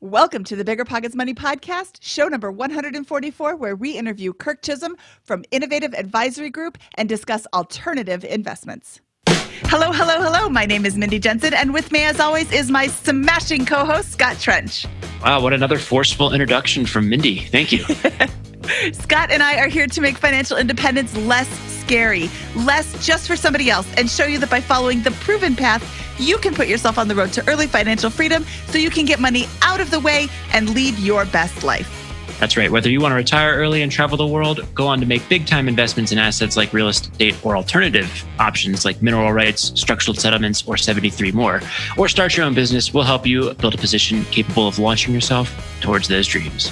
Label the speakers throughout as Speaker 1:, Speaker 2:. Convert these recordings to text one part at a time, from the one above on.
Speaker 1: Welcome to the BiggerPockets Money Podcast, show number 144, where we interview Kirk Chisholm from Innovative Advisory Group and discuss alternative investments. Hello, hello, hello. My name is Mindy Jensen, and with me, as always, is my smashing co-host, Scott Trench.
Speaker 2: Wow, what another forceful introduction from Mindy. Thank you.
Speaker 1: Scott and I are here to make financial independence less scary, less just for somebody else, and show you that by following the proven path, you can put yourself on the road to early financial freedom so you can get money out of the way and lead your best life.
Speaker 2: That's right. Whether you want to retire early and travel the world, go on to make big-time investments in assets like real estate or alternative options like mineral rights, structured settlements, or 73 more, or start your own business, we'll help you build a position capable of launching yourself towards those dreams.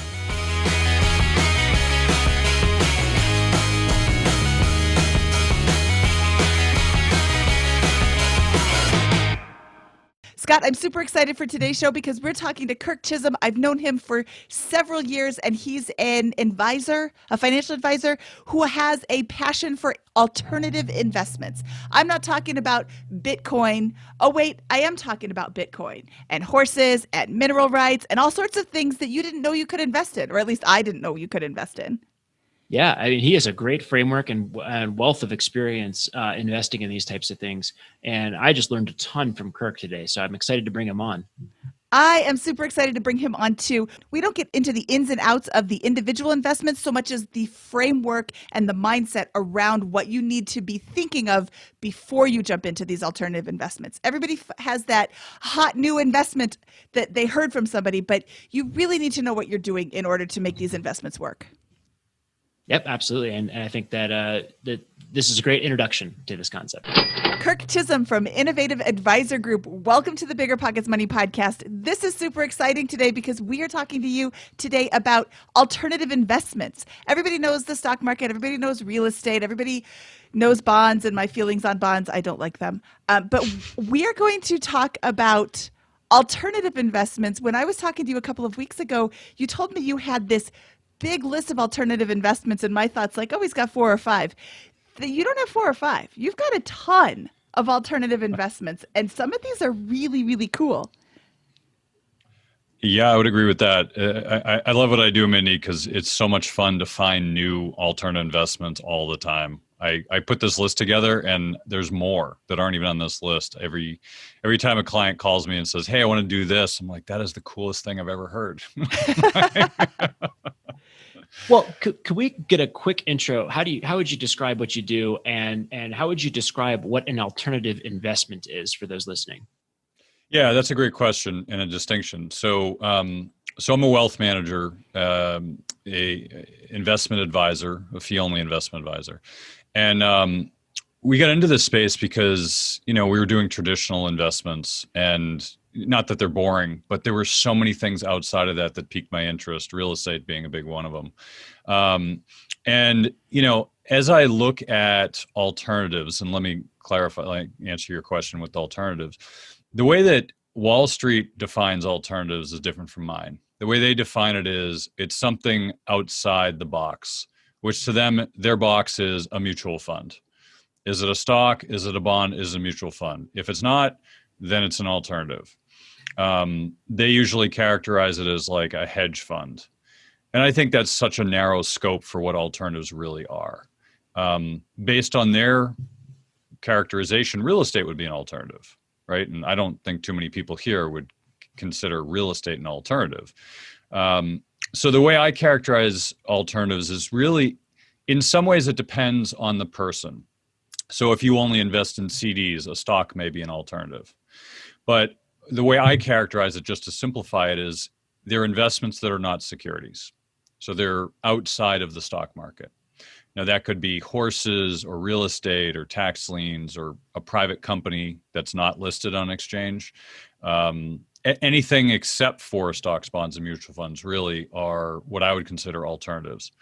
Speaker 1: Scott, I'm super excited for today's show because we're talking to Kirk Chisholm. I've known him for several years, and he's an advisor, a financial advisor who has a passion for alternative investments. I'm not talking about Bitcoin. Oh, wait, I am talking about Bitcoin and horses and mineral rights and all sorts of things that you didn't know you could invest in, or at least I didn't know you could invest in.
Speaker 2: Yeah, I mean, he has a great framework and wealth of experience investing in these types of things. And I just learned a ton from Kirk today, so I'm excited to bring him on.
Speaker 1: I am super excited to bring him on too. We don't get into the ins and outs of the individual investments so much as the framework and the mindset around what you need to be thinking of before you jump into these alternative investments. Everybody has that hot new investment that they heard from somebody, but you really need to know what you're doing in order to make these investments work.
Speaker 2: Yep, absolutely. And I think that this is a great introduction to this concept.
Speaker 1: Kirk Chisholm from Innovative Advisor Group, welcome to the BiggerPockets Money Podcast. This is super exciting today because we are talking to you today about alternative investments. Everybody knows the stock market. Everybody knows real estate. Everybody knows bonds and my feelings on bonds. I don't like them. But we are going to talk about alternative investments. When I was talking to you a couple of weeks ago, you told me you had this big list of alternative investments, and my thoughts like, oh, he's got 4 or 5. You don't have 4 or 5. You've got a ton of alternative investments, and some of these are really, really cool.
Speaker 3: Yeah, I would agree with that. I love what I do, Mindy, because it's so much fun to find new alternative investments all the time. I put this list together, and there's more that aren't even on this list. Every time a client calls me and says, hey, I want to do this, I'm like, that is the coolest thing I've ever heard.
Speaker 2: Well, could we get a quick intro? How would you describe what you do, and how would you describe what an alternative investment is for those listening?
Speaker 3: Yeah, that's a great question and a distinction. So I'm a wealth manager, a investment advisor, a fee-only investment advisor, and we got into this space because we were doing traditional investments, and not that they're boring, but there were so many things outside of that piqued my interest, real estate being a big one of them. And as I look at alternatives, and let me clarify, answer your question with alternatives, the way that Wall Street defines alternatives is different from mine. The way they define it is it's something outside the box, which to them, their box is a mutual fund. Is it a stock? Is it a bond? Is it a mutual fund? If it's not, then it's an alternative. They usually characterize it as like a hedge fund. And I think that's such a narrow scope for what alternatives really are. Based on their characterization, real estate would be an alternative, right? And I don't think too many people here would consider real estate an alternative. So the way I characterize alternatives is really, in some ways, it depends on the person. So if you only invest in CDs, a stock may be an alternative. But the way I characterize it, just to simplify it, is they're investments that are not securities. So they're outside of the stock market. Now that could be horses or real estate or tax liens or a private company that's not listed on exchange. Anything except for stocks, bonds, and mutual funds really are what I would consider alternatives.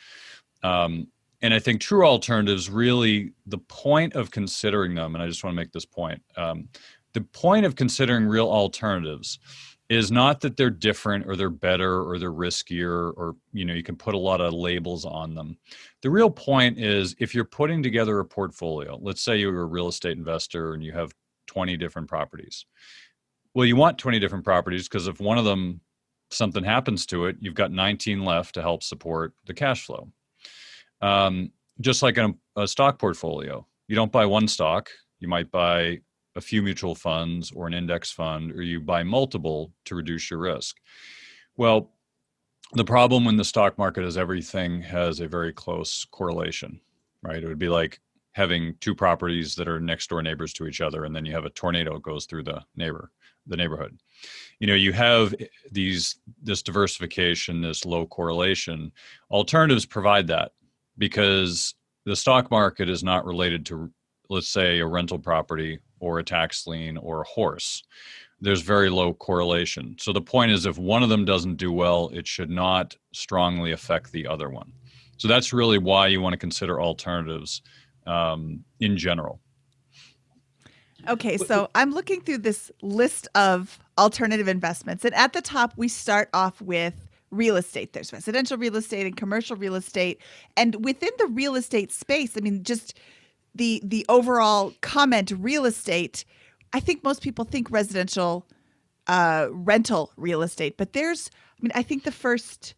Speaker 3: And I think true alternatives, really, the point of considering them, and I just want to make this point, the point of considering real alternatives is not that they're different or they're better or they're riskier or, you can put a lot of labels on them. The real point is if you're putting together a portfolio, let's say you're a real estate investor and you have 20 different properties. Well, you want 20 different properties because if one of them something happens to it, you've got 19 left to help support the cash flow. Just like in a stock portfolio, you don't buy one stock, you might buy a few mutual funds or an index fund, or you buy multiple to reduce your risk. Well, the problem when the stock market is everything has a very close correlation, right? It would be like having two properties that are next door neighbors to each other, and then you have a tornado goes through the neighborhood. You have this diversification, this low correlation. Alternatives provide that because the stock market is not related to, let's say, a rental property or a tax lien or a horse. There's very low correlation. So the point is, if one of them doesn't do well, it should not strongly affect the other one. So that's really why you want to consider alternatives in general.
Speaker 1: Okay, so I'm looking through this list of alternative investments, and at the top, we start off with real estate. There's residential real estate and commercial real estate. And within the real estate space, I mean, just the overall comment, real estate, I think most people think residential rental real estate. But I think the first,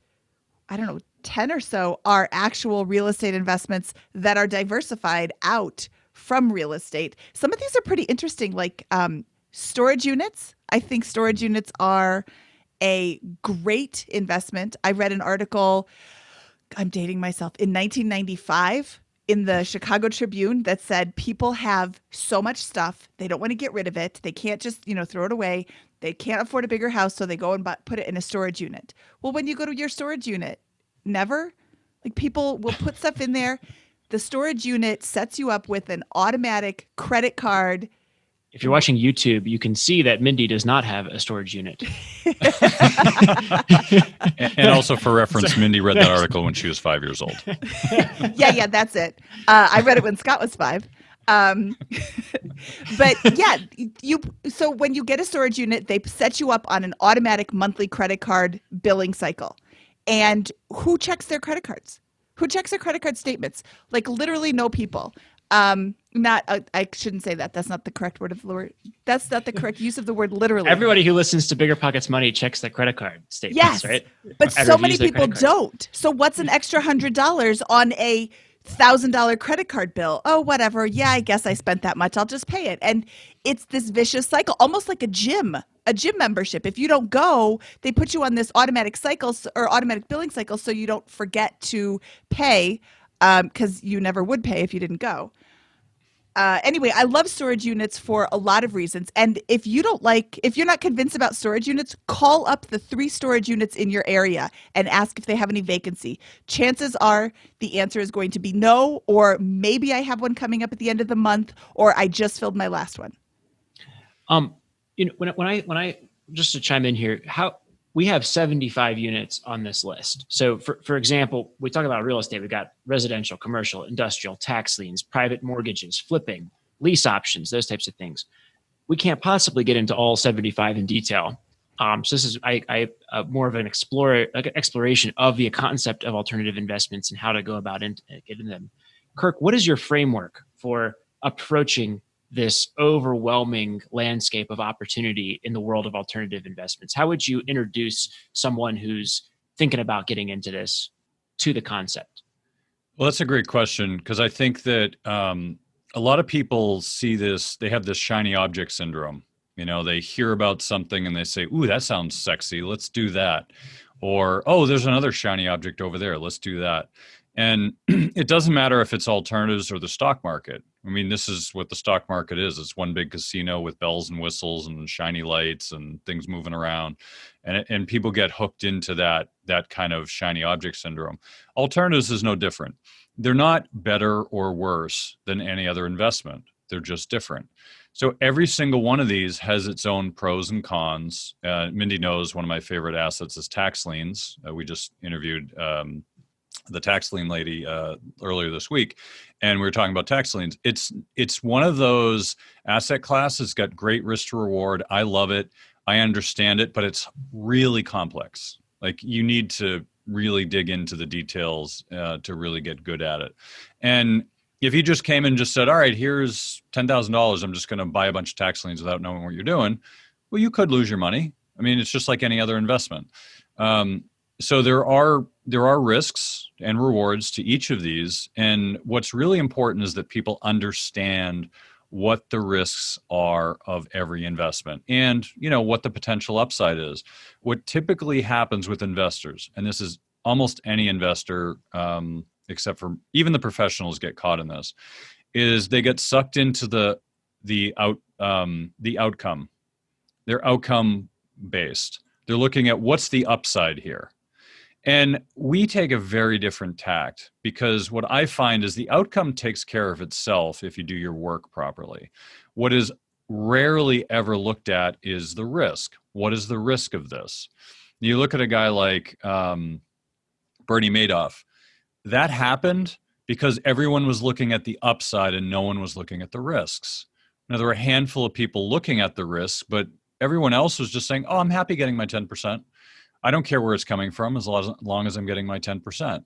Speaker 1: 10 or so are actual real estate investments that are diversified out from real estate. Some of these are pretty interesting, like storage units. I think storage units are a great investment. I read an article, I'm dating myself, in 1995 in the Chicago Tribune that said people have so much stuff, they don't want to get rid of it. They can't just, throw it away. They can't afford a bigger house, so they go and put it in a storage unit. Well, when you go to your storage unit, never. Like, people will put stuff in there. The storage unit sets you up with an automatic credit card.
Speaker 2: If you're watching YouTube, you can see that Mindy does not have a storage unit.
Speaker 3: And also, for reference, Mindy read that article when she was 5 years old.
Speaker 1: Yeah, that's it. I read it when Scott was 5. But yeah, so when you get a storage unit, they set you up on an automatic monthly credit card billing cycle. And who checks their credit cards? Who checks their credit card statements? Like, literally no people. I shouldn't say that. That's not the correct word of the word. That's not the correct use of the word literally.
Speaker 2: Everybody who listens to BiggerPockets Money checks their credit card statements,
Speaker 1: yes,
Speaker 2: right?
Speaker 1: But so many people don't. So what's an extra $100 on a $1,000 credit card bill? Oh, whatever. Yeah, I guess I spent that much. I'll just pay it. And it's this vicious cycle, almost like a gym membership. If you don't go, they put you on this automatic cycle or automatic billing cycle so you don't forget to pay, because you never would pay if you didn't go. Anyway, I love storage units for a lot of reasons. And if you're not convinced about storage units, call up the 3 storage units in your area and ask if they have any vacancy. Chances are the answer is going to be no, or maybe I have one coming up at the end of the month, or I just filled my last one.
Speaker 2: When I just to chime in here, we have 75 units on this list. So for example, we talk about real estate. We've got residential, commercial, industrial, tax liens, private mortgages, flipping, lease options, those types of things. We can't possibly get into all 75 in detail. So this is more of an exploration of the concept of alternative investments and how to go about getting them. Kirk, what is your framework for approaching this overwhelming landscape of opportunity in the world of alternative investments? How would you introduce someone who's thinking about getting into this to the concept?
Speaker 3: Well, that's a great question, because I think that a lot of people see this, they have this shiny object syndrome. They hear about something and they say, ooh, that sounds sexy, let's do that. Or, oh, there's another shiny object over there, let's do that. And it doesn't matter if it's alternatives or the stock market. I mean, this is what the stock market is. It's one big casino with bells and whistles and shiny lights and things moving around. And people get hooked into that kind of shiny object syndrome. Alternatives is no different. They're not better or worse than any other investment. They're just different. So every single one of these has its own pros and cons. Mindy knows one of my favorite assets is tax liens. We just interviewed the tax lien lady earlier this week, and we were talking about tax liens. It's one of those asset classes, got great risk to reward. I love it. I understand it, but it's really complex. Like, you need to really dig into the details to really get good at it. And if you just came and just said, all right, here's $10,000, I'm just going to buy a bunch of tax liens without knowing what you're doing, well, you could lose your money. I mean, it's just like any other investment. So there are risks and rewards to each of these, and what's really important is that people understand what the risks are of every investment and what the potential upside is. What typically happens with investors, and this is almost any investor, except for even the professionals get caught in this, is they get sucked into the outcome. They're outcome based. They're looking at what's the upside here. And we take a very different tact, because what I find is the outcome takes care of itself if you do your work properly. What is rarely ever looked at is the risk. What is the risk of this? You look at a guy like Bernie Madoff. That happened because everyone was looking at the upside and no one was looking at the risks. Now, there were a handful of people looking at the risks, but everyone else was just saying, oh, I'm happy getting my 10%. I don't care where it's coming from as long as I'm getting my 10%.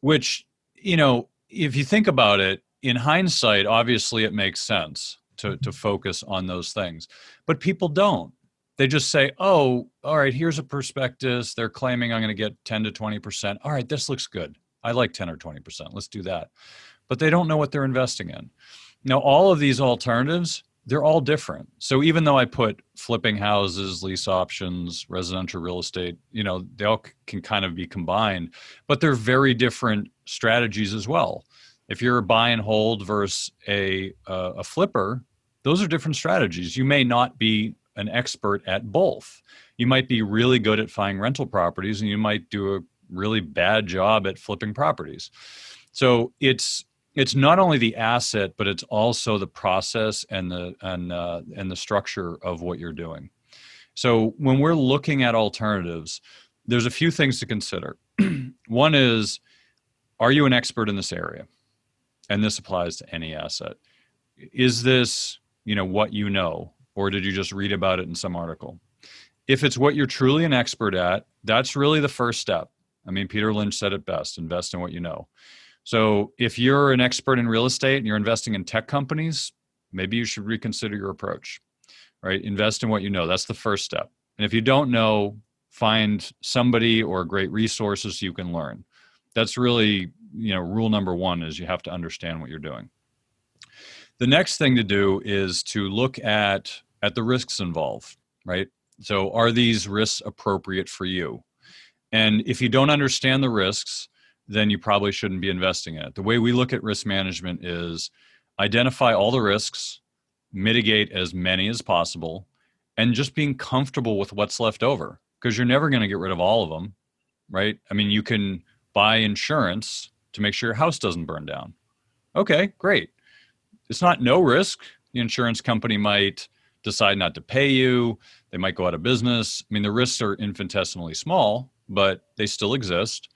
Speaker 3: Which, if you think about it, in hindsight, obviously it makes sense to focus on those things. But people don't. They just say, oh, all right, here's a prospectus. They're claiming I'm going to get 10 to 20%. All right, this looks good. I like 10 or 20%. Let's do that. But they don't know what they're investing in. Now, all of these alternatives, they're all different. So even though I put flipping houses, lease options, residential real estate, they all can kind of be combined, but they're very different strategies as well. If you're a buy and hold versus a flipper, those are different strategies. You may not be an expert at both. You might be really good at finding rental properties, and you might do a really bad job at flipping properties. So it's not only the asset, but it's also the process and the structure of what you're doing. So when we're looking at alternatives, there's a few things to consider. One is, are you an expert in this area? And this applies to any asset. Is this, what you know, or did you just read about it in some article? If it's what you're truly an expert at, that's really the first step. I mean, Peter Lynch said it best: invest in what you know. So if you're an expert in real estate and you're investing in tech companies, maybe you should reconsider your approach, right? Invest in what you know. That's the first step. And if you don't know, find somebody or great resources you can learn. That's really, rule number one, is you have to understand what you're doing. The next thing to do is to look at the risks involved, right? So are these risks appropriate for you? And if you don't understand the risks, then you probably shouldn't be investing in it. The way we look at risk management is identify all the risks, mitigate as many as possible, and just being comfortable with what's left over, because you're never going to get rid of all of them, right? I mean, you can buy insurance to make sure your house doesn't burn down. Okay, great. It's not no risk. The insurance company might decide not to pay you. They might go out of business. I mean, the risks are infinitesimally small, but they still exist.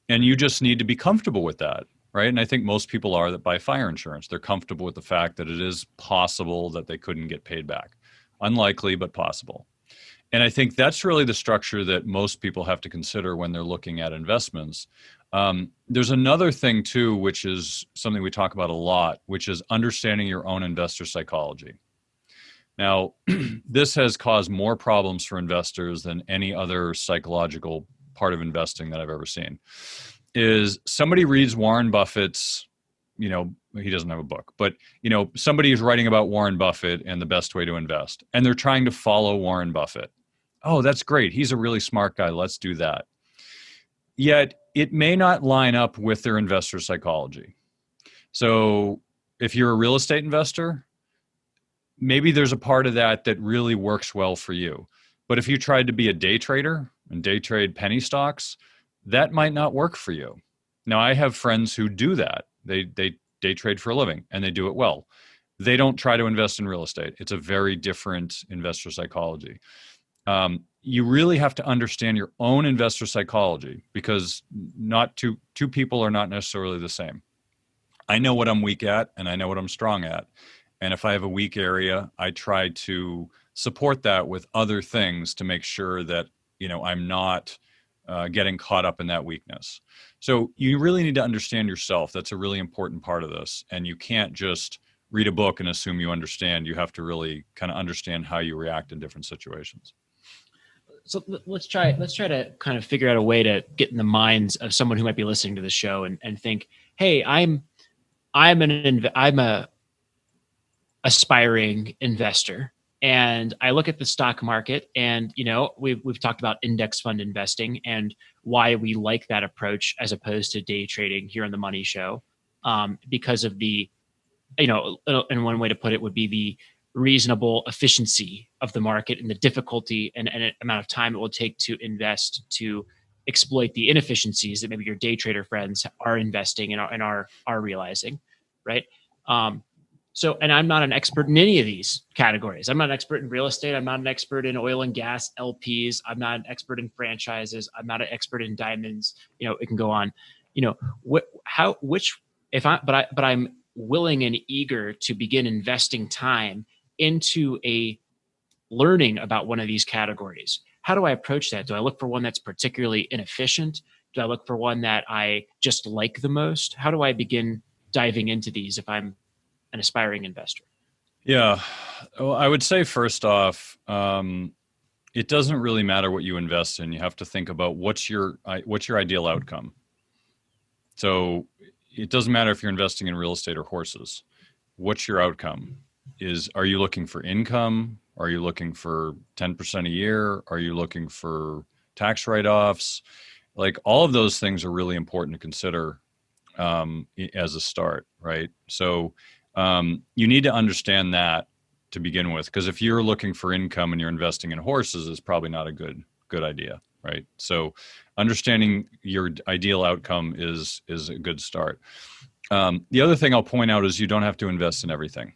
Speaker 3: And you just need to be comfortable with that, right? And I think most people are that buy fire insurance. They're comfortable with the fact that it is possible that they couldn't get paid back. Unlikely, but possible. And I think that's really the structure that most people have to consider when they're looking at investments. There's another thing too, which is something we talk about a lot, which is understanding your own investor psychology. Now, this has caused more problems for investors than any other psychological part of investing that I've ever seen. Is somebody reads Warren Buffett's, he doesn't have a book, but somebody is writing about Warren Buffett and the best way to invest, and they're trying to follow Warren Buffett. Oh, that's great. He's a really smart guy. Let's do that. Yet it may not line up with their investor psychology. So if you're a real estate investor, maybe there's a part of that that really works well for you. But if you tried to be a day trader and day trade penny stocks, that might not work for you. Now, I have friends who do that. They day trade for a living, and they do it well. They don't try to invest in real estate. It's a very different investor psychology. You really have to understand your own investor psychology, because not two people are not necessarily the same. I know what I'm weak at, and I know what I'm strong at. And if I have a weak area, I try to support that with other things to make sure that I'm not getting caught up in that weakness. So you really need to understand yourself. That's a really important part of this. And you can't just read a book and assume you understand. You have to really kind of understand how you react in different situations.
Speaker 2: let's try to kind of figure out a way to get in the minds of someone who might be listening to the show and think, hey, I'm a aspiring investor, and I look at the stock market, and we've talked about index fund investing and why we like that approach as opposed to day trading here on the Money Show, because of the, and one way to put it would be the reasonable efficiency of the market and the difficulty and amount of time it will take to invest to exploit the inefficiencies that maybe your day trader friends are investing and are realizing, right? And I'm not an expert in any of these categories. I'm not an expert in real estate. I'm not an expert in oil and gas LPs. I'm not an expert in franchises. I'm not an expert in diamonds. It can go on. But I'm willing and eager to begin investing time into a learning about one of these categories. How do I approach that? Do I look for one that's particularly inefficient? Do I look for one that I just like the most? How do I begin diving into these if I'm an aspiring investor?
Speaker 3: Yeah, well, I would say first off, it doesn't really matter what you invest in. You have to think about what's your ideal outcome. So it doesn't matter if you're investing in real estate or horses. What's your outcome? Are you looking for income? Are you looking for 10% a year? Are you looking for tax write-offs? Like, all of those things are really important to consider as a start, right? So you need to understand that to begin with, because if you're looking for income and you're investing in horses, it's probably not a good idea, right? So understanding your ideal outcome is a good start. The other thing I'll point out is you don't have to invest in everything.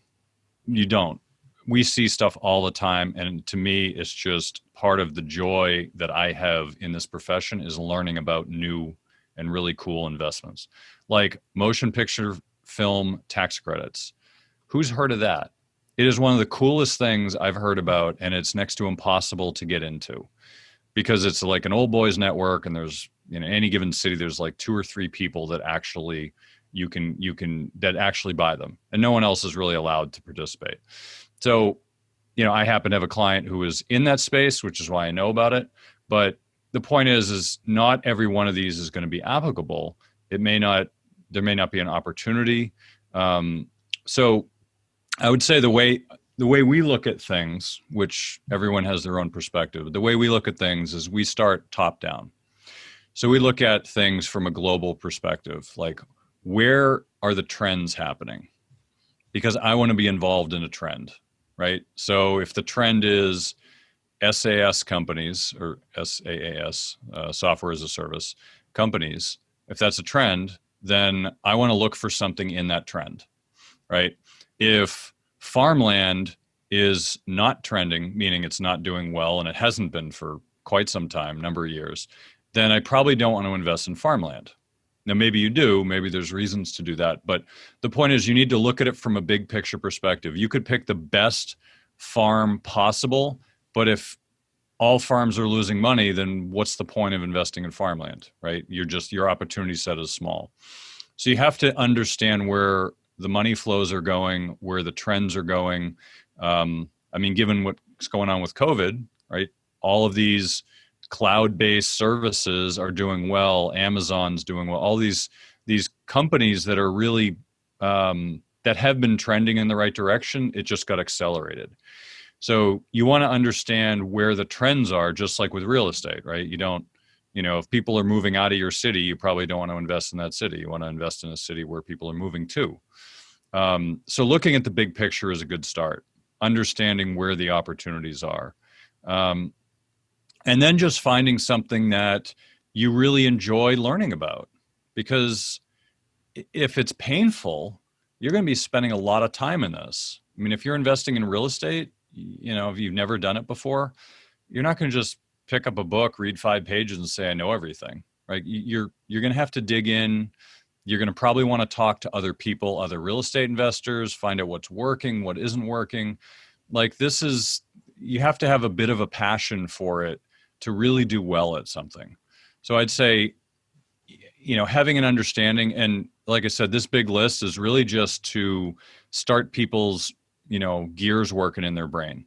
Speaker 3: You don't. We see stuff all the time, and to me, it's just part of the joy that I have in this profession is learning about new and really cool investments, like motion picture film tax credits. Who's heard of that? It is one of the coolest things I've heard about, and it's next to impossible to get into because it's like an old boys network, and there's, any given city, there's like 2 or 3 people that actually you can that actually buy them, and no one else is really allowed to participate. So, I happen to have a client who is in that space, which is why I know about it. But the point is not every one of these is going to be applicable. There may not be an opportunity. So I would say the way we look at things, which everyone has their own perspective, the way we look at things is we start top down. So we look at things from a global perspective, like, where are the trends happening? Because I want to be involved in a trend, right? So if the trend is SaaS companies or SaaS, software as a service companies, if that's a trend, then I want to look for something in that trend, right? If farmland is not trending, meaning it's not doing well, and it hasn't been for quite some time, number of years, then I probably don't want to invest in farmland. Now, maybe you do, maybe there's reasons to do that, but the point is you need to look at it from a big picture perspective. You could pick the best farm possible, but if all farms are losing money, then what's the point of investing in farmland, right? Your opportunity set is small. So you have to understand where the money flows are going, where the trends are going. Given what's going on with COVID, right? All of these cloud-based services are doing well. Amazon's doing well. All these companies that are really that have been trending in the right direction, it just got accelerated. So you want to understand where the trends are, just like with real estate, right? You don't, if people are moving out of your city, you probably don't want to invest in that city. You want to invest in a city where people are moving to. So looking at the big picture is a good start. Understanding where the opportunities are. And then just finding something that you really enjoy learning about. Because if it's painful, you're going to be spending a lot of time in this. If you're investing in real estate, if you've never done it before, you're not going to just pick up a book, read 5 pages and say, I know everything, right? You're going to have to dig in. You're going to probably want to talk to other people, other real estate investors, find out what's working, what isn't working. Like, you have to have a bit of a passion for it to really do well at something. So I'd say, having an understanding, and like I said, this big list is really just to start people's, gears working in their brain.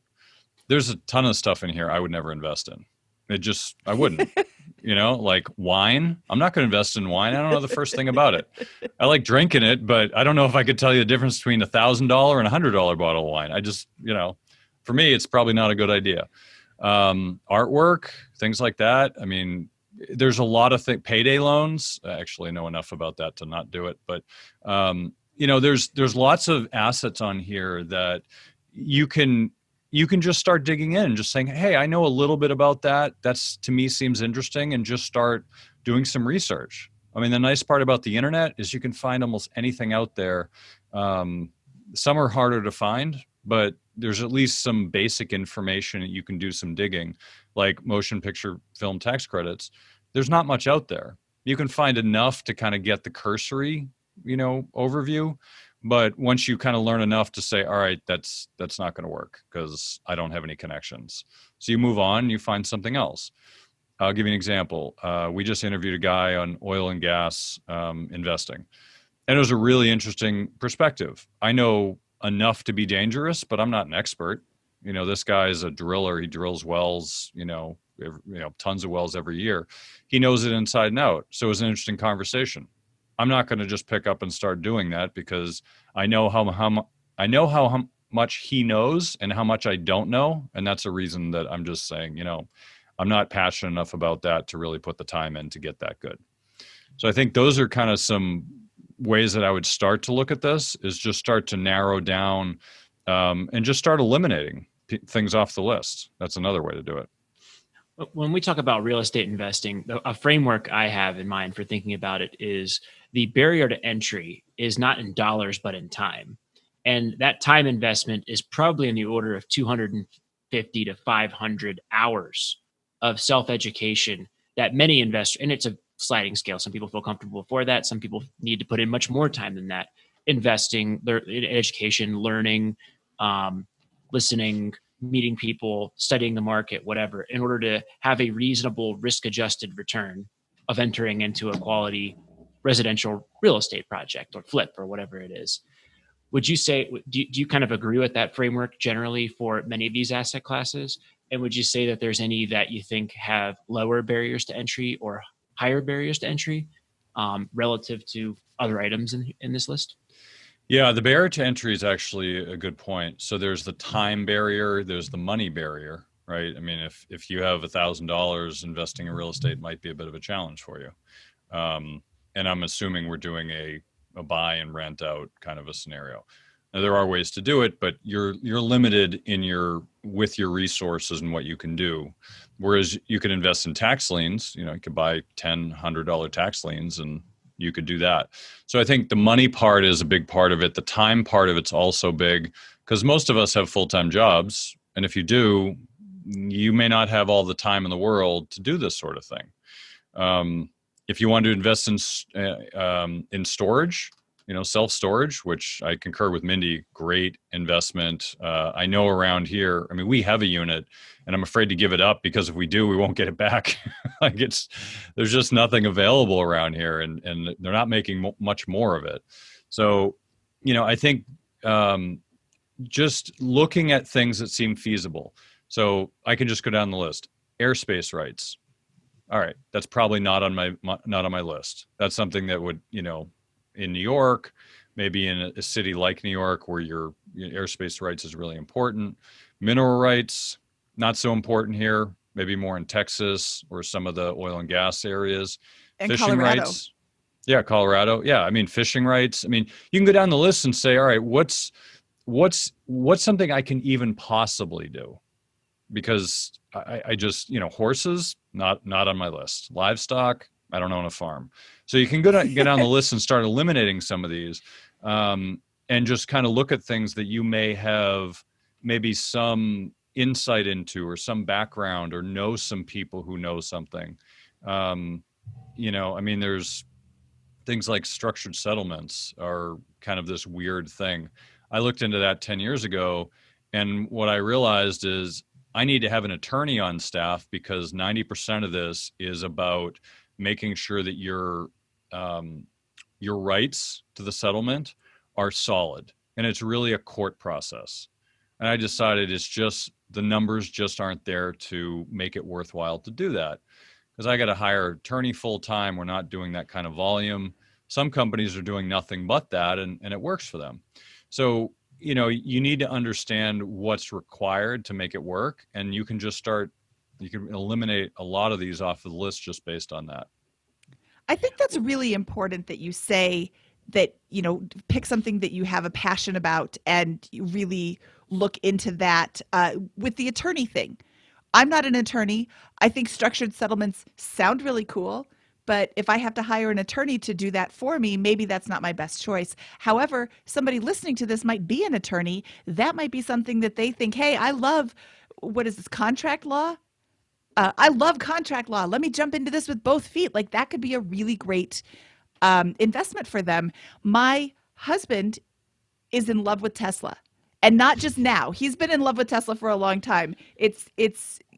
Speaker 3: There's a ton of stuff in here I would never invest in. I wouldn't. Like wine. I'm not going to invest in wine. I don't know the first thing about it. I like drinking it, but I don't know if I could tell you the difference between $1,000 and $100 bottle of wine. I just, for me, it's probably not a good idea. Artwork, things like that. I mean, there's a lot of payday loans. I actually know enough about that to not do it, but there's lots of assets on here that you can just start digging in and just saying, hey, I know a little bit about that. That's, to me, seems interesting, and just start doing some research. I mean, the nice part about the internet is you can find almost anything out there. Some are harder to find, but there's at least some basic information that you can do some digging, like motion picture film tax credits. There's not much out there. You can find enough to kind of get the cursory, overview. But once you kind of learn enough to say, all right, that's not going to work because I don't have any connections. So you move on, you find something else. I'll give you an example. We just interviewed a guy on oil and gas investing. And it was a really interesting perspective. I know enough to be dangerous, but I'm not an expert. This guy is a driller. He drills wells, tons of wells every year. He knows it inside and out. So it was an interesting conversation. I'm not going to just pick up and start doing that because I know how much he knows and how much I don't know. And that's a reason that I'm just saying, I'm not passionate enough about that to really put the time in to get that good. So I think those are kind of some ways that I would start to look at this, is just start to narrow down and just start eliminating things off the list. That's another way to do it.
Speaker 2: When we talk about real estate investing, a framework I have in mind for thinking about it is the barrier to entry is not in dollars, but in time. And that time investment is probably in the order of 250 to 500 hours of self-education that many investors, and it's a sliding scale. Some people feel comfortable before that. Some people need to put in much more time than that, investing, in education, learning, listening, meeting people, studying the market, whatever, in order to have a reasonable risk-adjusted return of entering into a quality residential real estate project or flip or whatever it is. Would you say, do you kind of agree with that framework generally for many of these asset classes? And would you say that there's any that you think have lower barriers to entry or higher barriers to entry relative to other items in this list?
Speaker 3: Yeah, the barrier to entry is actually a good point. So there's the time barrier, there's the money barrier, right? I mean, if you have $1,000, investing in real estate might be a bit of a challenge for you. And I'm assuming we're doing a buy and rent out kind of a scenario. Now, there are ways to do it, but you're limited with your resources and what you can do. Whereas you can invest in tax liens, you could buy $10, $100 tax liens and you could do that. So I think the money part is a big part of it. The time part of it's also big because most of us have full-time jobs. And if you do, you may not have all the time in the world to do this sort of thing. If you want to invest in storage, self-storage, which I concur with Mindy, great investment. I know around here, I mean, we have a unit and I'm afraid to give it up because if we do, we won't get it back. There's just nothing available around here and they're not making much more of it. So, I think just looking at things that seem feasible. So I can just go down the list. Airspace rights. All right. That's probably not on my list. That's something that would, in New York, maybe in a city like New York where your airspace rights is really important. Mineral rights, not so important here, maybe more in Texas or some of the oil and gas areas.
Speaker 1: And
Speaker 3: fishing
Speaker 1: Colorado.
Speaker 3: rights. Yeah, Colorado. Yeah, I mean, fishing rights. I mean, you can go down the list and say, all right, what's something I can even possibly do? Because I just, horses, not on my list. Livestock, I don't own a farm. So you can get on the list and start eliminating some of these and just kind of look at things that you may have maybe some insight into or some background or know some people who know something. I mean, there's things like structured settlements are kind of this weird thing. I looked into that 10 years ago, and what I realized is I need to have an attorney on staff because 90% of this is about making sure that your rights to the settlement are solid. And it's really a court process. And I decided it's just the numbers just aren't there to make it worthwhile to do that. Because I got to hire an attorney full time. We're not doing that kind of volume. Some companies are doing nothing but that, and it works for them. So, you need to understand what's required to make it work. And you can eliminate a lot of these off of the list just based on that.
Speaker 1: I think that's really important that you say that, pick something that you have a passion about and you really look into that with the attorney thing. I'm not an attorney. I think structured settlements sound really cool, but if I have to hire an attorney to do that for me, maybe that's not my best choice. However, somebody listening to this might be an attorney. That might be something that they think, hey, I love, what is this, contract law? I love contract law. Let me jump into this with both feet. Like that could be a really great investment for them. My husband is in love with Tesla, and not just now. He's been in love with Tesla for a long time. It's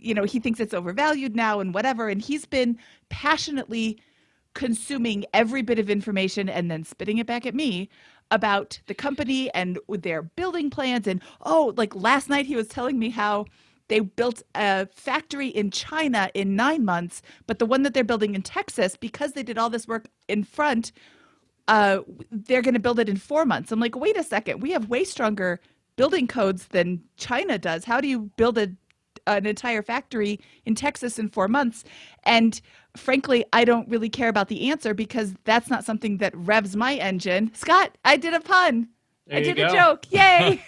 Speaker 1: he thinks it's overvalued now and whatever, and he's been passionately consuming every bit of information and then spitting it back at me about the company and their building plans. And like last night he was telling me how they built a factory in China in 9 months, but the one that they're building in Texas, because they did all this work in front, they're going to build it in 4 months. I'm like, wait a second, we have way stronger building codes than China does. How do you build an entire factory in Texas in 4 months? And frankly, I don't really care about the answer because that's not something that revs my engine. Scott, I did a pun. I did a joke. Yay.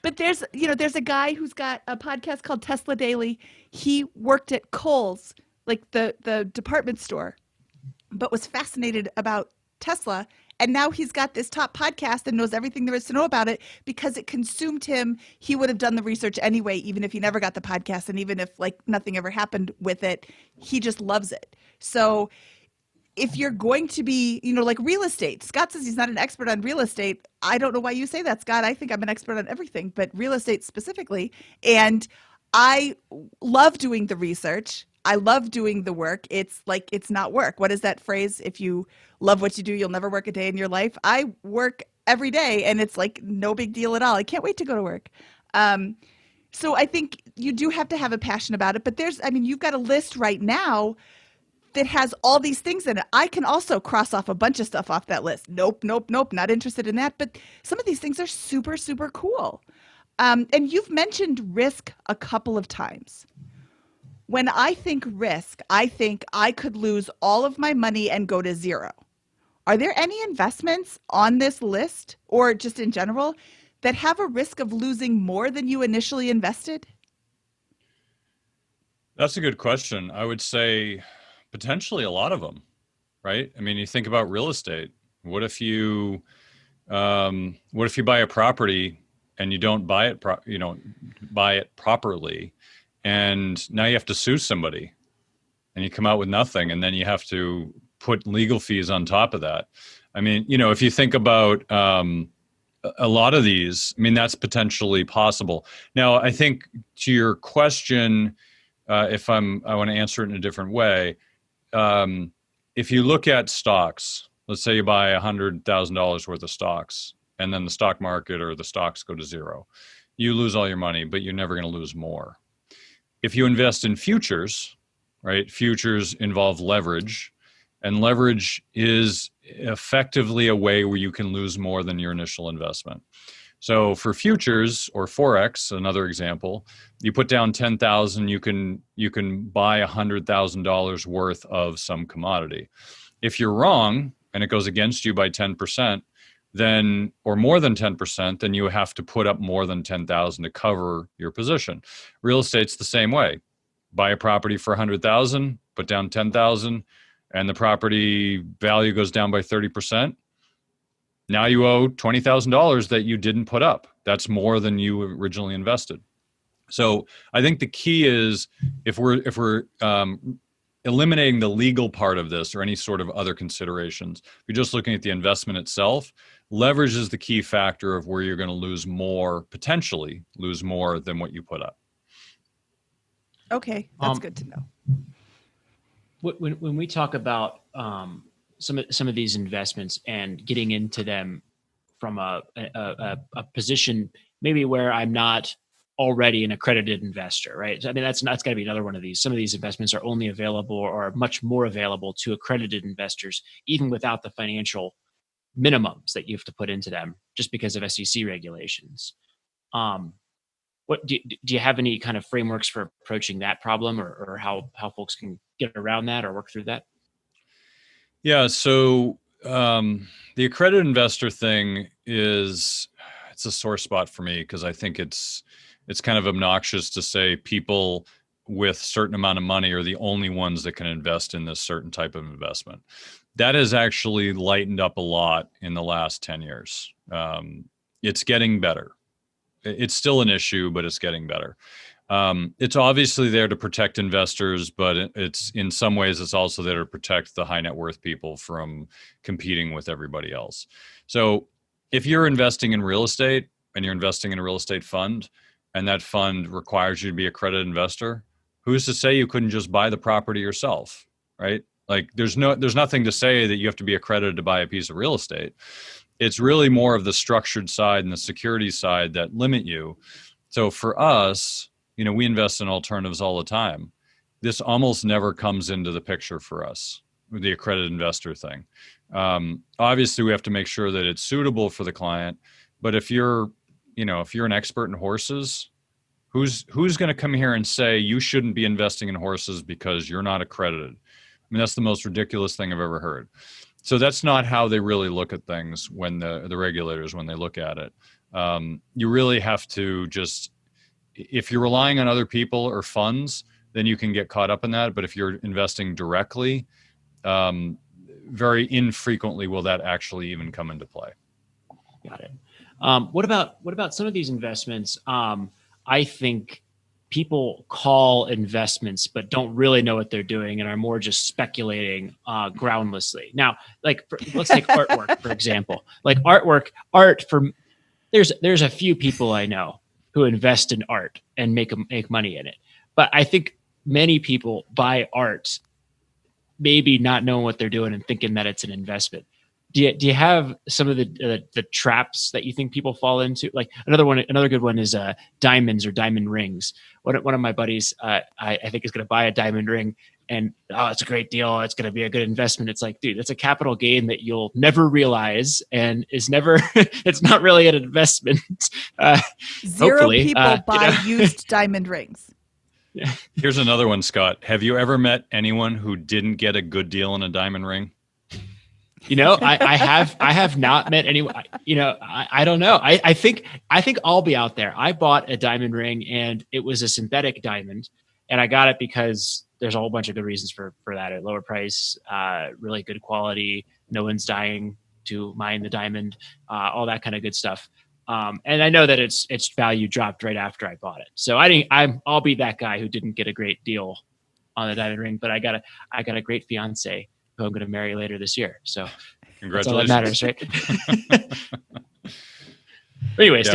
Speaker 1: But there's a guy who's got a podcast called Tesla Daily. He worked at Kohl's, like the department store, but was fascinated about Tesla. And now he's got this top podcast and knows everything there is to know about it because it consumed him. He would have done the research anyway, even if he never got the podcast. And even if like nothing ever happened with it, he just loves it. So if you're going to be, like real estate, Scott says he's not an expert on real estate. I don't know why you say that, Scott. I think I'm an expert on everything, but real estate specifically. And I love doing the research. I love doing the work. It's like, it's not work. What is that phrase? If you love what you do, you'll never work a day in your life. I work every day and it's like no big deal at all. I can't wait to go to work. So I think you do have to have a passion about it, but you've got a list right now that has all these things in it. I can also cross off a bunch of stuff off that list. Nope, not interested in that. But some of these things are super, super cool. And you've mentioned risk a couple of times. When I think risk, I think I could lose all of my money and go to zero. Are there any investments on this list or just in general that have a risk of losing more than you initially invested?
Speaker 3: That's a good question. I would say potentially a lot of them, right? You think about real estate. What if you buy a property and you don't buy it properly, and now you have to sue somebody, and you come out with nothing, and then you have to put legal fees on top of that. If you think about a lot of these, that's potentially possible. Now, I think to your question, I want to answer it in a different way. If you look at stocks, let's say you buy $100,000 worth of stocks, and then the stock market or the stocks go to zero, you lose all your money, but you're never going to lose more. If you invest in futures, right? Futures involve leverage, and leverage is effectively a way where you can lose more than your initial investment. So for futures or Forex, another example, you put down $10,000, you can buy $100,000 worth of some commodity. If you're wrong and it goes against you by 10%, then, or more than 10%, then you have to put up more than 10,000 to cover your position. Real estate's the same way. Buy a property for 100,000, put down 10,000, and the property value goes down by 30%. Now you owe $20,000 that you didn't put up. That's more than you originally invested. So I think the key is if we're eliminating the legal part of this or any sort of other considerations, if you're just looking at the investment itself, leverage is the key factor of where you're going to lose more, potentially lose more than what you put up.
Speaker 1: Okay, that's good to know.
Speaker 2: When we talk about some of these investments and getting into them from a position maybe where I'm not already an accredited investor, right? So, I mean, that's got to be another one of these. Some of these investments are only available or are much more available to accredited investors, even without the financial minimums that you have to put into them just because of SEC regulations. What do you have any kind of frameworks for approaching that problem, or how folks can get around that or work through that?
Speaker 3: Yeah. So the accredited investor thing it's a sore spot for me because I think it's kind of obnoxious to say people with certain amount of money are the only ones that can invest in this certain type of investment. That has actually lightened up a lot in the last 10 years. It's getting better. It's still an issue, but it's getting better. It's obviously there to protect investors, but it's in some ways it's also there to protect the high net worth people from competing with everybody else. So if you're investing in real estate and you're investing in a real estate fund, and that fund requires you to be an accredited investor, who's to say you couldn't just buy the property yourself, right? Like there's nothing to say that you have to be accredited to buy a piece of real estate. It's really more of the structured side and the security side that limit you. So for us, we invest in alternatives all the time. This almost never comes into the picture for us with the accredited investor thing. Obviously, we have to make sure that it's suitable for the client. But if you're an expert in horses, who's going to come here and say you shouldn't be investing in horses because you're not accredited? I mean, that's the most ridiculous thing I've ever heard. So that's not how they really look at things when the regulators, when they look at it. You really have to just, if you're relying on other people or funds, then you can get caught up in that. But if you're investing directly, very infrequently will that actually even come into play.
Speaker 2: Got it. What about some of these investments? I think people call investments, but don't really know what they're doing and are more just speculating groundlessly. Now, let's take artwork, for example. Like there's a few people I know who invest in art and make money in it. But I think many people buy art maybe not knowing what they're doing and thinking that it's an investment. Do you have some of the traps that you think people fall into? Like another good one is diamonds or diamond rings. One of my buddies, I think is going to buy a diamond ring, and it's a great deal. It's going to be a good investment. It's like, dude, that's a capital gain that you'll never realize, and is never. It's not really an investment.
Speaker 1: Zero people buy used diamond rings.
Speaker 2: Yeah.
Speaker 3: Here's another one, Scott. Have you ever met anyone who didn't get a good deal on a diamond ring?
Speaker 2: I have not met anyone. I don't know. I think I'll be out there. I bought a diamond ring, and it was a synthetic diamond, and I got it because there's a whole bunch of good reasons for that. At lower price, really good quality. No one's dying to mine the diamond. All that kind of good stuff. And I know that its value dropped right after I bought it. So I'll be that guy who didn't get a great deal on the diamond ring, but I got a great fiance who I'm going to marry later this year. So
Speaker 3: congratulations.
Speaker 2: That's all that matters, right? But anyways,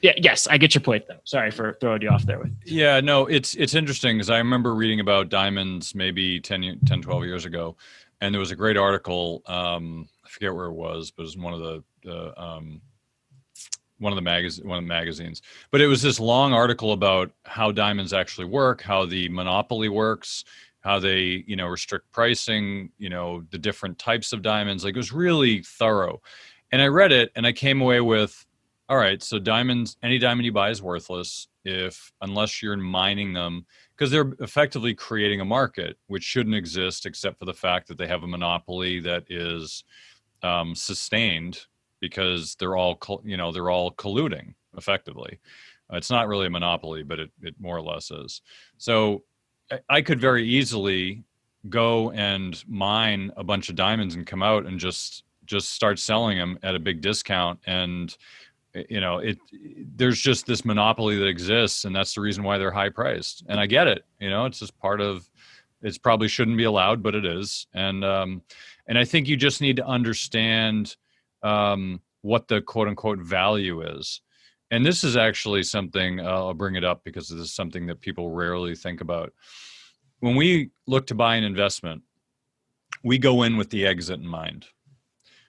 Speaker 2: yes, I get your point though. Sorry for throwing you off there with.
Speaker 3: Yeah, no, it's interesting because I remember reading about diamonds maybe 10, 12 years ago, and there was a great article. I forget where it was, but it was one of the magazines. But it was this long article about how diamonds actually work, how the monopoly works, how they, restrict pricing, the different types of diamonds. Like, it was really thorough. And I read it and I came away with, all right, so diamonds, any diamond you buy is worthless unless you're mining them, because they're effectively creating a market, which shouldn't exist except for the fact that they have a monopoly that is sustained because they're all colluding effectively. It's not really a monopoly, but it more or less is. So I could very easily go and mine a bunch of diamonds and come out and just start selling them at a big discount. And, there's just this monopoly that exists, and that's the reason why they're high priced. And I get it. It's just it probably shouldn't be allowed, but it is. And I think you just need to understand what the quote unquote value is. And this is actually something, I'll bring it up because this is something that people rarely think about. When we look to buy an investment, we go in with the exit in mind.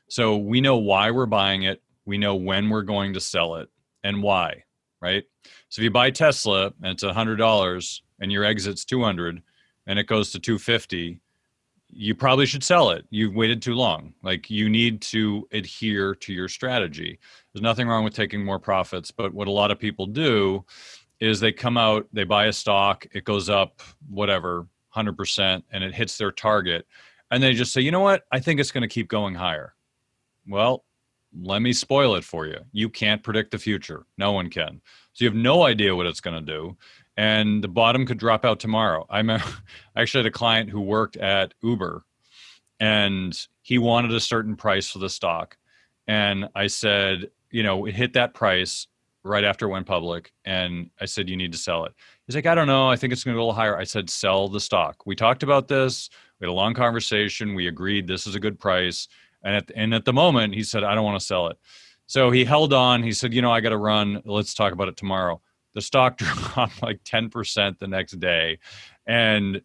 Speaker 3: So we know why we're buying it. We know when we're going to sell it and why, right? So if you buy Tesla and it's $100 and your exit's 200 and it goes to 250, you probably should sell it. You've waited too long. Like, you need to adhere to your strategy. There's nothing wrong with taking more profits, but what a lot of people do is they come out, they buy a stock, it goes up, whatever, 100%, and it hits their target. And they just say, you know what? I think it's going to keep going higher. Well, let me spoil it for you. You can't predict the future. No one can. So you have no idea what it's going to do. And the bottom could drop out tomorrow. I actually had a client who worked at Uber, and he wanted a certain price for the stock. And I said, it hit that price right after it went public. And I said, you need to sell it. He's like, I don't know. I think it's going to go a little higher. I said, sell the stock. We talked about this. We had a long conversation. We agreed this is a good price. And at the moment, he said, I don't want to sell it. So he held on. He said, I got to run. Let's talk about it tomorrow. The stock dropped like 10% the next day. And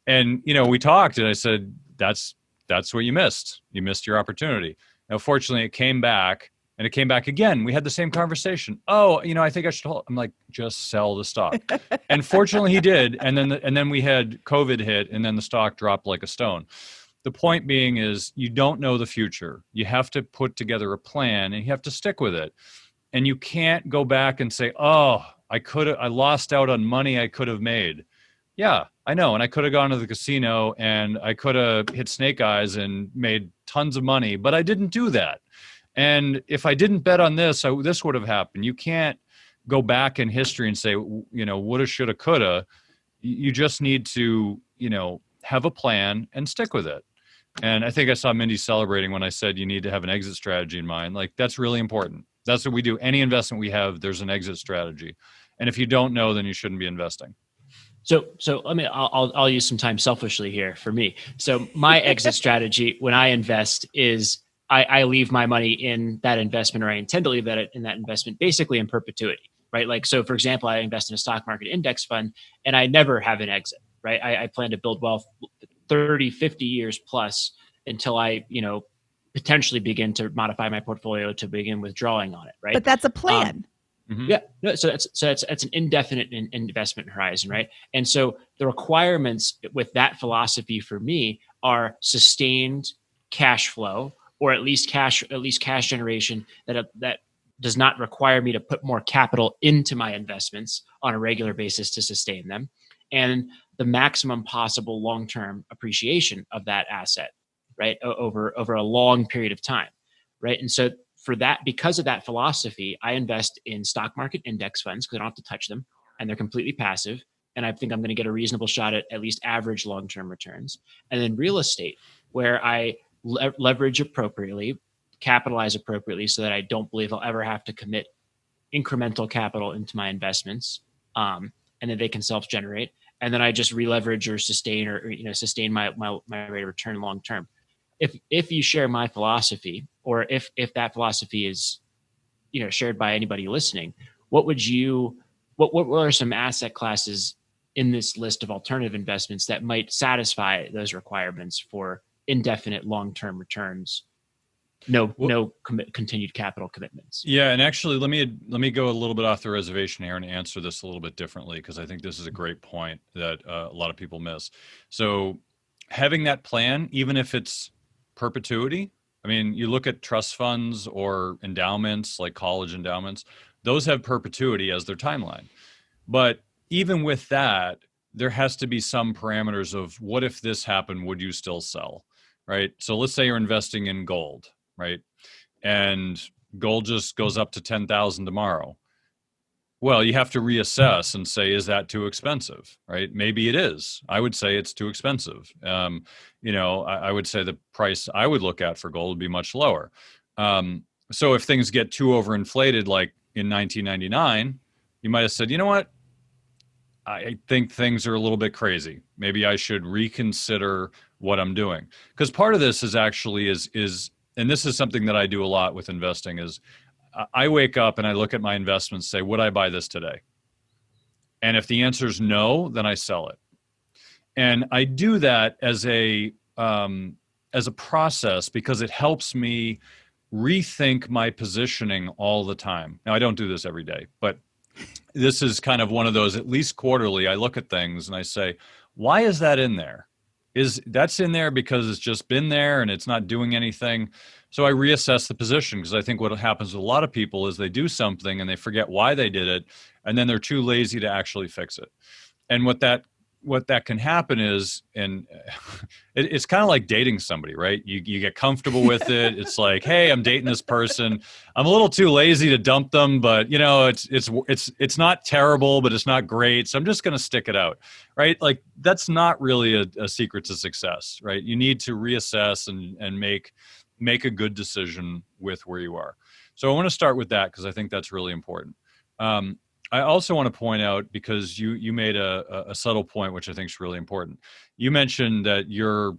Speaker 3: we talked, and I said, that's what you missed. You missed your opportunity. Now, fortunately, it came back, and it came back again. We had the same conversation. Oh, I think I should hold. I'm like, just sell the stock. And fortunately, he did. And then we had COVID hit, and then the stock dropped like a stone. The point being is, you don't know the future. You have to put together a plan, and you have to stick with it. And you can't go back and say, oh, I lost out on money I could have made. Yeah, I know. And I could have gone to the casino, and I could have hit snake eyes and made tons of money, but I didn't do that. And if I didn't bet on this, this would have happened. You can't go back in history and say, woulda, shoulda, coulda. You just need to, have a plan and stick with it. And I think I saw Mindy celebrating when I said you need to have an exit strategy in mind. Like, that's really important. That's what we do. Any investment we have, there's an exit strategy. And if you don't know, then you shouldn't be investing.
Speaker 2: So I'll use some time selfishly here for me. So my exit strategy when I invest is I leave my money in that investment, or I intend to leave that in that investment basically in perpetuity, right? Like, so for example, I invest in a stock market index fund and I never have an exit, right? I plan to build wealth 30, 50 years plus until I, potentially begin to modify my portfolio to begin withdrawing on it, right?
Speaker 1: But that's a plan.
Speaker 2: Yeah. No, so that's an indefinite investment horizon, right? And so the requirements with that philosophy for me are sustained cash flow, or at least cash generation that does not require me to put more capital into my investments on a regular basis to sustain them, and the maximum possible long-term appreciation of that asset, right, over a long period of time, right? And so for that, because of that philosophy, I invest in stock market index funds because I don't have to touch them, and they're completely passive. And I think I'm going to get a reasonable shot at least average long-term returns. And then real estate, where I leverage appropriately, capitalize appropriately, so that I don't believe I'll ever have to commit incremental capital into my investments, and that they can self-generate. And then I just re-leverage or sustain my rate of return long-term. If you share my philosophy, or if that philosophy is, shared by anybody listening, what are some asset classes in this list of alternative investments that might satisfy those requirements for indefinite long-term returns? Continued capital commitments.
Speaker 3: Yeah, and actually, let me go a little bit off the reservation here and answer this a little bit differently, because I think this is a great point that a lot of people miss. So having that plan, even if it's perpetuity, I mean, you look at trust funds or endowments, like college endowments, those have perpetuity as their timeline. But even with that, there has to be some parameters of, what if this happened, would you still sell, right? So let's say you're investing in gold, right? And gold just goes up to 10,000 tomorrow. Well, you have to reassess and say, is that too expensive, right? Maybe it is. I would say it's too expensive. I would say the price I would look at for gold would be much lower. So if things get too overinflated, like in 1999, you might have said, you know what? I think things are a little bit crazy. Maybe I should reconsider what I'm doing. Because part of this is actually and this is something that I do a lot with investing, is I wake up and I look at my investments, say, would I buy this today? And if the answer is no, then I sell it. And I do that as a process because it helps me rethink my positioning all the time. Now, I don't do this every day, but this is kind of one of those, at least quarterly, I look at things and I say, why is that in there? Is that's in there because it's just been there and it's not doing anything? So I reassess the position, because I think what happens with a lot of people is they do something and they forget why they did it, and then they're too lazy to actually fix it. And what that can happen is, and it's kind of like dating somebody, right? You get comfortable with it. It's like, hey, I'm dating this person. I'm a little too lazy to dump them, but it's not terrible, but it's not great. So I'm just going to stick it out, right? Like, that's not really a secret to success, right? You need to reassess and make a good decision with where you are. So I want to start with that, because I think that's really important. I also want to point out, because you made a subtle point, which I think is really important. You mentioned that you're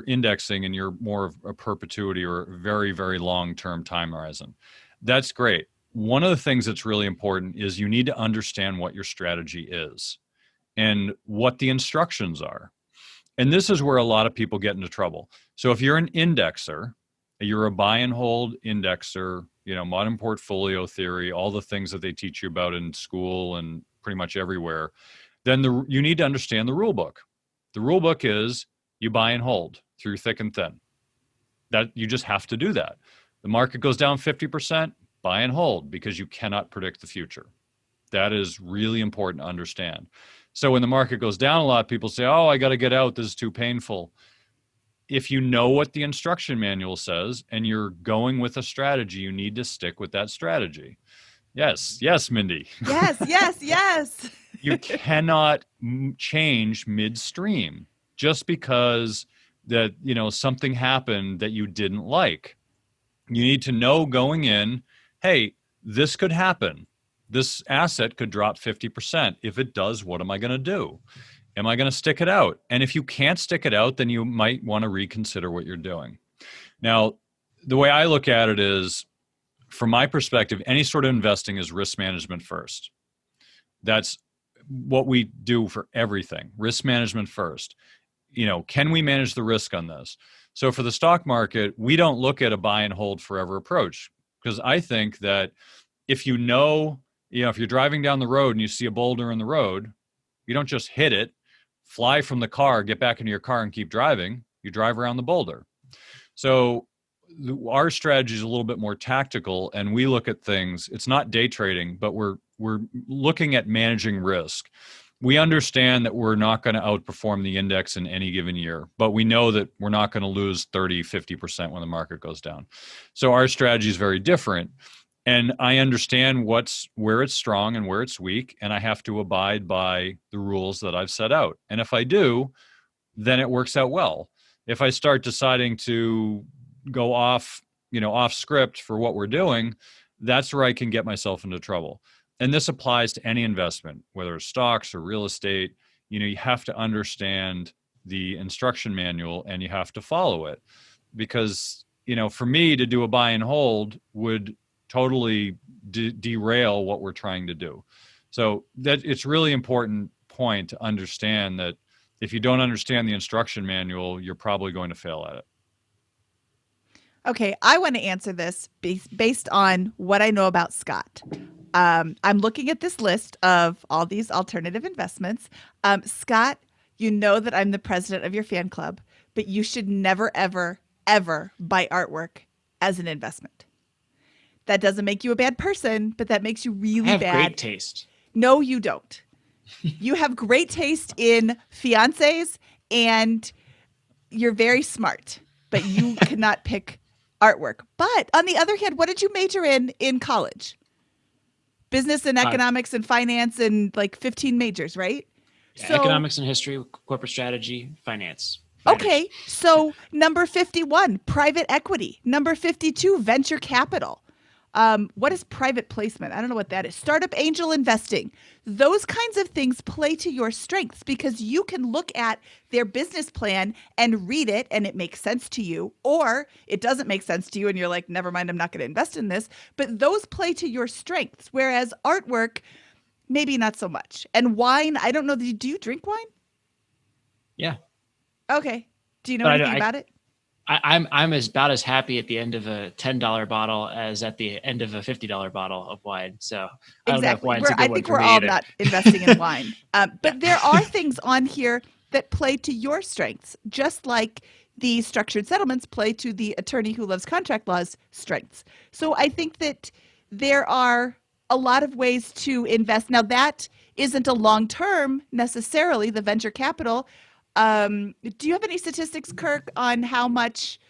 Speaker 3: indexing and you're more of a perpetuity or a very, very long-term time horizon. That's great. One of the things that's really important is you need to understand what your strategy is and what the instructions are. And this is where a lot of people get into trouble. So if you're an indexer, you're a buy and hold indexer, modern portfolio theory, all the things that they teach you about in school and pretty much everywhere, then you need to understand the rule book. The rule book is you buy and hold through thick and thin. That you just have to do that. The market goes down 50%, buy and hold, because you cannot predict the future. That is really important to understand. So when the market goes down a lot, people say, oh, I got to get out. This is too painful. If you know what the instruction manual says and you're going with a strategy, you need to stick with that strategy. Yes, Mindy.
Speaker 1: Yes.
Speaker 3: You cannot change midstream just because that something happened that you didn't like. You need to know going in, hey, this could happen. This asset could drop 50%. If it does, what am I going to do? Am I going to stick it out? And if you can't stick it out, then you might want to reconsider what you're doing. Now, the way I look at it is, from my perspective, any sort of investing is risk management first. That's what we do for everything. Risk management first. Can we manage the risk on this? So for the stock market, we don't look at a buy and hold forever approach, because I think that if if you're driving down the road and you see a boulder in the road, you don't just hit it, fly from the car, get back into your car and keep driving. You drive around the boulder. So our strategy is a little bit more tactical, and we look at things. It's not day trading, but we're looking at managing risk. We understand that we're not going to outperform the index in any given year, but we know that we're not going to lose 30, 50% when the market goes down. So our strategy is very different. And I understand where it's strong and where it's weak, and I have to abide by the rules that I've set out. And if I do, then it works out well. If I start deciding to go off script for what we're doing, that's where I can get myself into trouble. And this applies to any investment, whether it's stocks or real estate. You have to understand the instruction manual and you have to follow it, because for me to do a buy and hold would totally derail what we're trying to do. So that it's really important point to understand that if you don't understand the instruction manual, you're probably going to fail at it.
Speaker 1: Okay, I want to answer this based on what I know about Scott. I'm looking at this list of all these alternative investments. Scott, you know that I'm the president of your fan club, but you should never, ever, ever buy artwork as an investment. That doesn't make you a bad person, but that makes you really bad.
Speaker 2: I have great taste.
Speaker 1: No, you don't. You have great taste in fiancés, and you're very smart, but you cannot pick artwork. But on the other hand, what did you major in college? Business and economics and finance and like 15 majors, right?
Speaker 2: Yeah, so, economics and history, corporate strategy, finance.
Speaker 1: Okay, so number 51, private equity. Number 52, venture capital. What is private placement? I don't know what that is. Startup angel investing. Those kinds of things play to your strengths because you can look at their business plan and read it and it makes sense to you, or it doesn't make sense to you and you're like, never mind, I'm not going to invest in this. But those play to your strengths, whereas artwork, maybe not so much. And wine, I don't know. Do you drink wine?
Speaker 2: Yeah.
Speaker 1: Okay. Do you know anything about it?
Speaker 2: I'm about as happy at the end of a $10 bottle as at the end of a $50 bottle of wine. So I don't know if
Speaker 1: Exactly.
Speaker 2: wine's a
Speaker 1: I
Speaker 2: good one
Speaker 1: think
Speaker 2: for
Speaker 1: we're
Speaker 2: me
Speaker 1: all
Speaker 2: either.
Speaker 1: not investing in wine.
Speaker 2: Yeah.
Speaker 1: But there are things on here that play to your strengths, just like the structured settlements play to the attorney who loves contract law's strengths. So I think that there are a lot of ways to invest. Now, that isn't a long term necessarily, the venture capital. Do you have any statistics, Kirk, on how much,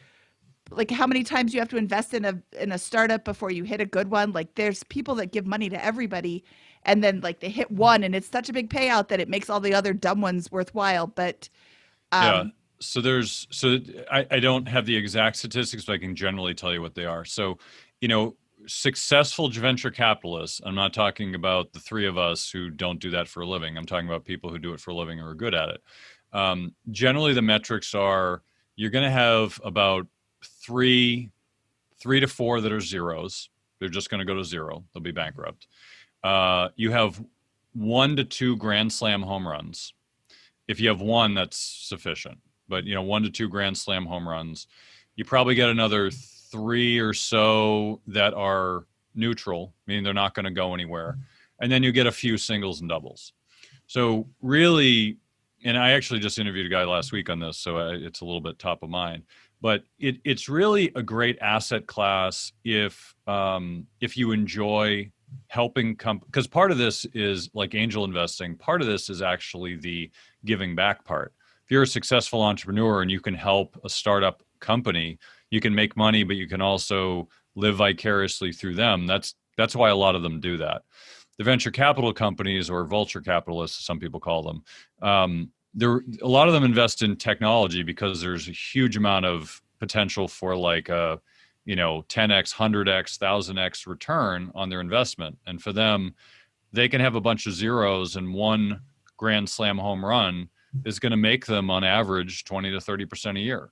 Speaker 1: like how many times you have to invest in a startup before you hit a good one? Like there's people that give money to everybody and then like they hit one and it's such a big payout that it makes all the other dumb ones worthwhile. But
Speaker 3: Yeah.
Speaker 1: um
Speaker 3: I don't have the exact statistics, but I can generally tell you what they are. So, you know, successful venture capitalists, I'm not talking about the three of us who don't do that for a living. I'm talking about people who do it for a living and are good at it. Generally, the metrics are you're going to have about three to four that are zeros. They're just going to go to zero. They'll be bankrupt. You have 1 to 2 grand slam home runs. If you have one, that's sufficient. But 1 to 2 grand slam home runs. You probably get another 3 or so that are neutral, meaning they're not going to go anywhere. And then you get a few singles and doubles. So really, and I actually just interviewed a guy last week on this, so it's a little bit top of mind. But it's really a great asset class if you enjoy helping because part of this is like angel investing. Part of this is actually the giving back part. If you're a successful entrepreneur and you can help a startup company, you can make money, but you can also live vicariously through them. That's why a lot of them do that. The venture capital companies, or vulture capitalists, some people call them, a lot of them invest in technology because there's a huge amount of potential for like a 10x, 100x, 1000x return on their investment. And for them, they can have a bunch of zeros, and one grand slam home run is going to make them on average 20 to 30% a year.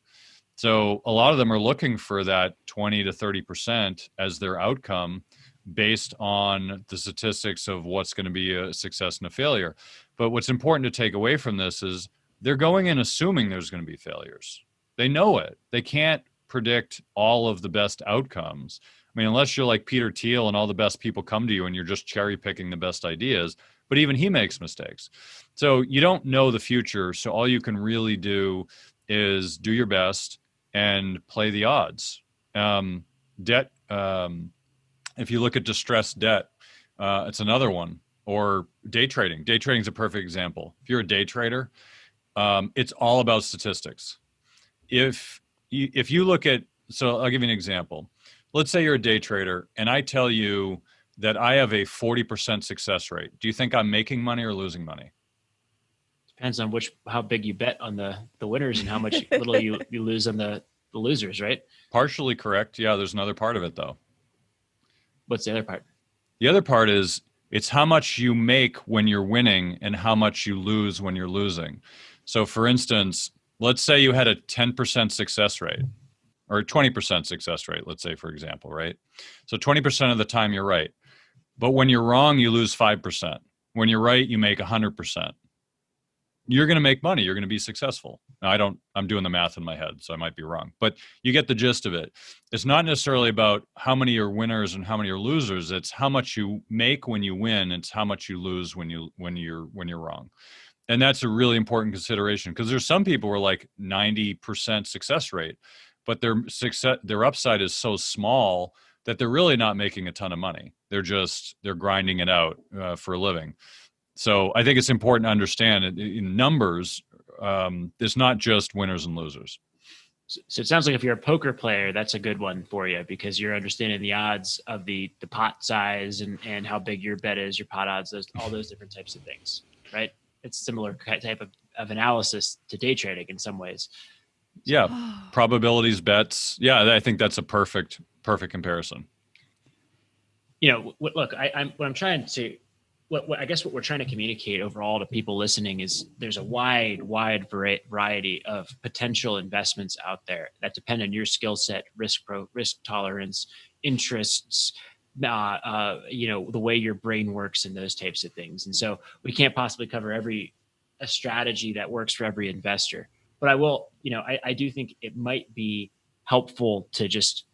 Speaker 3: So a lot of them are looking for that 20 to 30% as their outcome based on the statistics of what's going to be a success and a failure. But what's important to take away from this is they're going in assuming there's going to be failures. They know it. They can't predict all of the best outcomes. I mean, unless you're like Peter Thiel and all the best people come to you and you're just cherry picking the best ideas, but even he makes mistakes. So you don't know the future. So all you can really do is do your best and play the odds. Debt, if you look at distressed debt, it's another one. Or day trading. Day trading is a perfect example. If you're a day trader, it's all about statistics. If you look at, so I'll give you an example. Let's say you're a day trader and I tell you that I have a 40% success rate. Do you think I'm making money or losing money?
Speaker 2: Depends on how big you bet on the winners and how much little you lose on the losers, right?
Speaker 3: Partially correct. Yeah, there's another part of it though.
Speaker 2: What's the other part?
Speaker 3: The other part is it's how much you make when you're winning and how much you lose when you're losing. So for instance, let's say you had a 10% success rate or a 20% success rate, let's say, for example, right? So 20% of the time you're right. But when you're wrong, you lose 5%. When you're right, you make 100%. You're going to make money. You're going to be successful. Now, I'm doing the math in my head, so I might be wrong, but you get the gist of it. It's not necessarily about how many are winners and how many are losers. It's how much you make when you win. It's how much you lose when you're wrong. And that's a really important consideration because there's some people who are like 90% success rate, but their upside is so small that they're really not making a ton of money. They're grinding it out for a living. So I think it's important to understand in numbers, it's not just winners and losers.
Speaker 2: So it sounds like if you're a poker player, that's a good one for you because you're understanding the odds of the pot size and how big your bet is, your pot odds, all those different types of things, right? It's similar type of analysis to day trading in some ways.
Speaker 3: Yeah, probabilities, bets. Yeah, I think that's a perfect comparison.
Speaker 2: Look, what I'm trying to. I guess what we're trying to communicate overall to people listening is there's a wide variety of potential investments out there that depend on your skill set, risk tolerance, interests, the way your brain works and those types of things. And so we can't possibly cover a strategy that works for every investor. But I will, I do think it might be helpful to just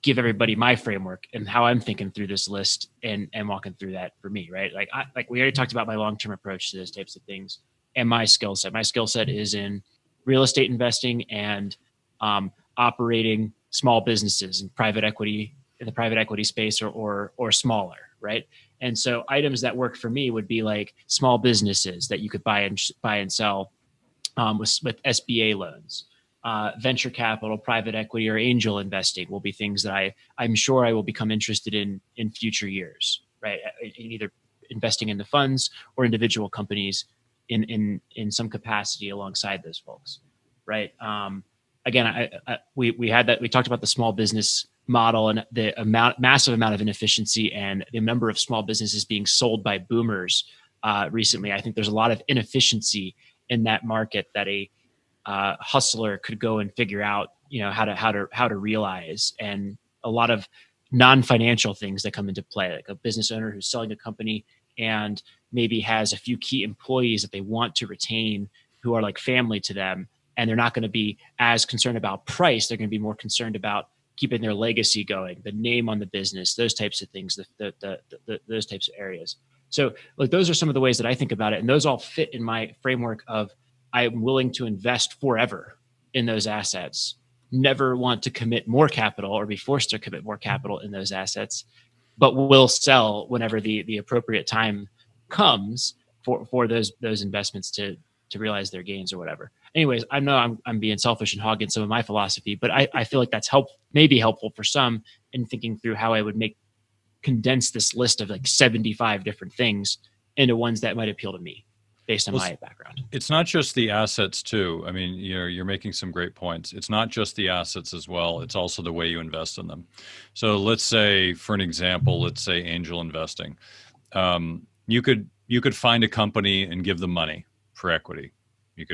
Speaker 2: give everybody my framework and how I'm thinking through this list and walking through that for me, right? Like we already talked about my long-term approach to those types of things and my skill set. My skill set is in real estate investing and operating small businesses and private equity in the private equity space or smaller, right? And so items that work for me would be like small businesses that you could buy and sell with SBA loans. Venture capital, private equity, or angel investing will be things that I'm sure I will become interested in future years, right? In either investing in the funds or individual companies in some capacity alongside those folks, right? Again, we had that. We talked about the small business model and the massive amount of inefficiency and the number of small businesses being sold by boomers recently. I think there's a lot of inefficiency in that market that a hustler could go and figure out, how to realize, and a lot of non-financial things that come into play, like a business owner who's selling a company and maybe has a few key employees that they want to retain who are like family to them, and they're not going to be as concerned about price. They're going to be more concerned about keeping their legacy going, the name on the business, those types of things, those types of areas. So like those are some of the ways that I think about it, and those all fit in my framework of I'm willing to invest forever in those assets, never want to commit more capital or be forced to commit more capital in those assets, but will sell whenever the appropriate time comes for those investments to realize their gains or whatever. Anyways, I know I'm being selfish and hogging some of my philosophy, but I feel like that's maybe helpful for some in thinking through how I would condense this list of like 75 different things into ones that might appeal to me based on my background.
Speaker 3: It's not just the assets too. I mean, you're making some great points. It's not just the assets as well. It's also the way you invest in them. So let's say, for an example, let's say angel investing. You could find a company and give them money for equity. You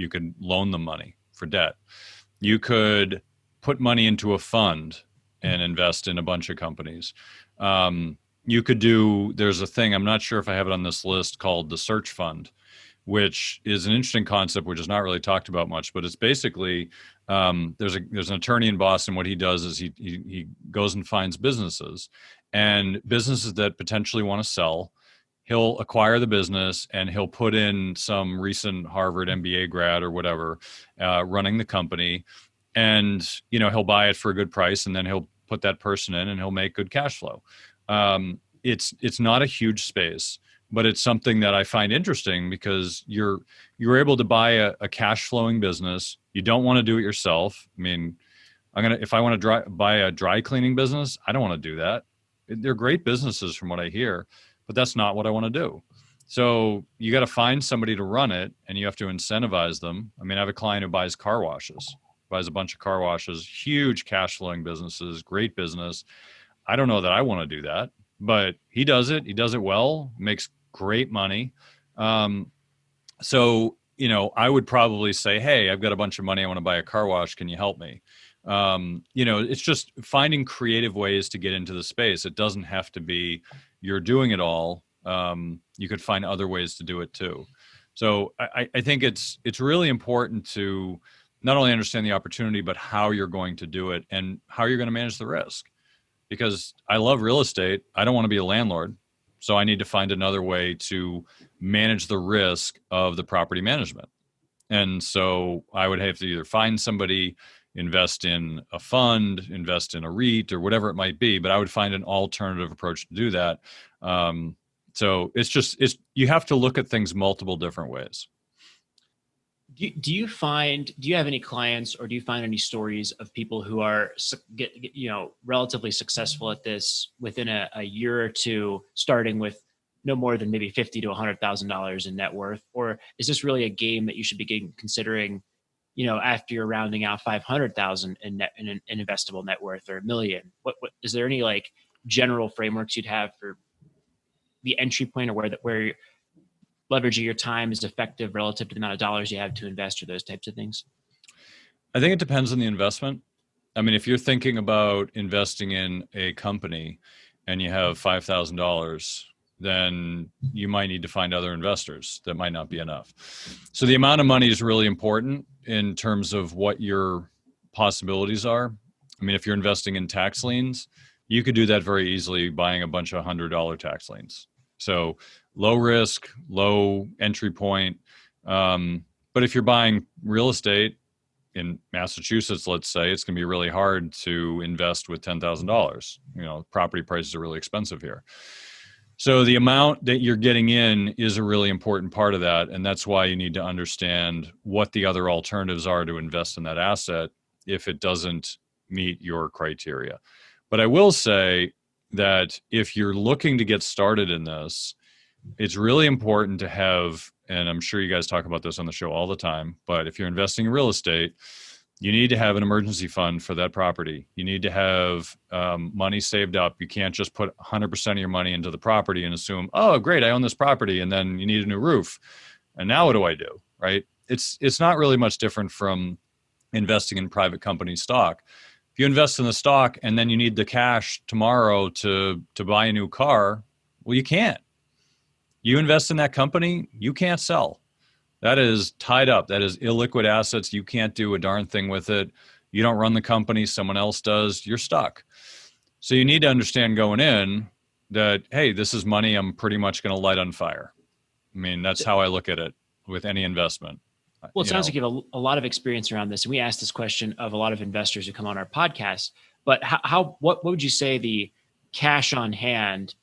Speaker 3: could loan them money for debt. You could put money into a fund and invest in a bunch of companies. You could there's a thing, I'm not sure if I have it on this list, called the search fund, which is an interesting concept, which is not really talked about much, but it's basically, there's an attorney in Boston. What he does is he goes and finds businesses that potentially want to sell. He'll acquire the business and he'll put in some recent Harvard MBA grad or whatever, running the company, and, he'll buy it for a good price, and then he'll put that person in and he'll make good cash flow. It's not a huge space, but it's something that I find interesting because you're able to buy a cash flowing business. You don't want to do it yourself. I mean, if I want to buy a dry cleaning business, I don't want to do that. They're great businesses from what I hear, but that's not what I want to do. So you got to find somebody to run it, and you have to incentivize them. I mean, I have a client who buys car washes, buys a bunch of car washes, huge cash flowing businesses, great business. I don't know that I want to do that, but he does it. He does it well, makes great money. So, I would probably say, hey, I've got a bunch of money. I want to buy a car wash. Can you help me? It's just finding creative ways to get into the space. It doesn't have to be you're doing it all. You could find other ways to do it too. So I think it's really important to not only understand the opportunity, but how you're going to do it and how you're going to manage the risk. Because I love real estate. I don't want to be a landlord. So I need to find another way to manage the risk of the property management. And so I would have to either find somebody, invest in a fund, invest in a REIT, or whatever it might be, but I would find an alternative approach to do that. So you have to look at things multiple different ways.
Speaker 2: Do you have any clients, or do you find any stories of people who are relatively successful at this within a year or two, starting with no more than maybe $50,000 to $100,000 in net worth? Or is this really a game that you should begin considering, after you're rounding out 500,000 in investable net worth, or $1 million? What is there any like general frameworks you'd have for the entry point, or where leveraging your time is effective relative to the amount of dollars you have to invest, or those types of things?
Speaker 3: I think it depends on the investment. I mean, if you're thinking about investing in a company and you have $5,000, then you might need to find other investors. That might not be enough. So the amount of money is really important in terms of what your possibilities are. I mean, if you're investing in tax liens, you could do that very easily buying a bunch of $100 tax liens. So low risk, low entry point. But if you're buying real estate in Massachusetts, let's say, it's going to be really hard to invest with $10,000. Property prices are really expensive here. So the amount that you're getting in is a really important part of that. And that's why you need to understand what the other alternatives are to invest in that asset if it doesn't meet your criteria. But I will say that if you're looking to get started in this, it's really important to have, and I'm sure you guys talk about this on the show all the time, but if you're investing in real estate, you need to have an emergency fund for that property. You need to have money saved up. You can't just put 100% of your money into the property and assume, oh, great, I own this property, and then you need a new roof. And now what do I do, right? It's not really much different from investing in private company stock. If you invest in the stock and then you need the cash tomorrow to buy a new car, well, you can't. You invest in that company, you can't sell. That is tied up. That is illiquid assets. You can't do a darn thing with it. You don't run the company, someone else does. You're stuck. So you need to understand going in that, hey, this is money I'm pretty much going to light on fire. I mean, that's how I look at it with any investment.
Speaker 2: Well, it sounds like you have a lot of experience around this. And we asked this question of a lot of investors who come on our podcast. But what would you say the cash on hand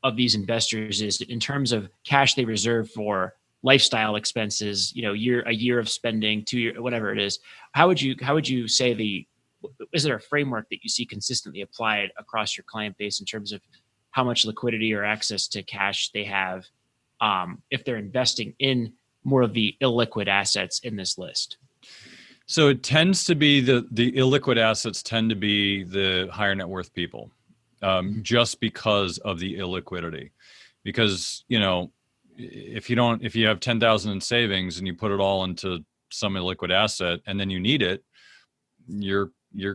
Speaker 2: of these investors is in terms of cash they reserve for lifestyle expenses, a year of spending, 2 years, whatever it is? How would you say is there a framework that you see consistently applied across your client base in terms of how much liquidity or access to cash they have if they're investing in more of the illiquid assets in this list?
Speaker 3: So it tends to be the illiquid assets tend to be the higher net worth people, just because of the illiquidity. Because, if you have 10,000 in savings and you put it all into some illiquid asset and then you need it, you're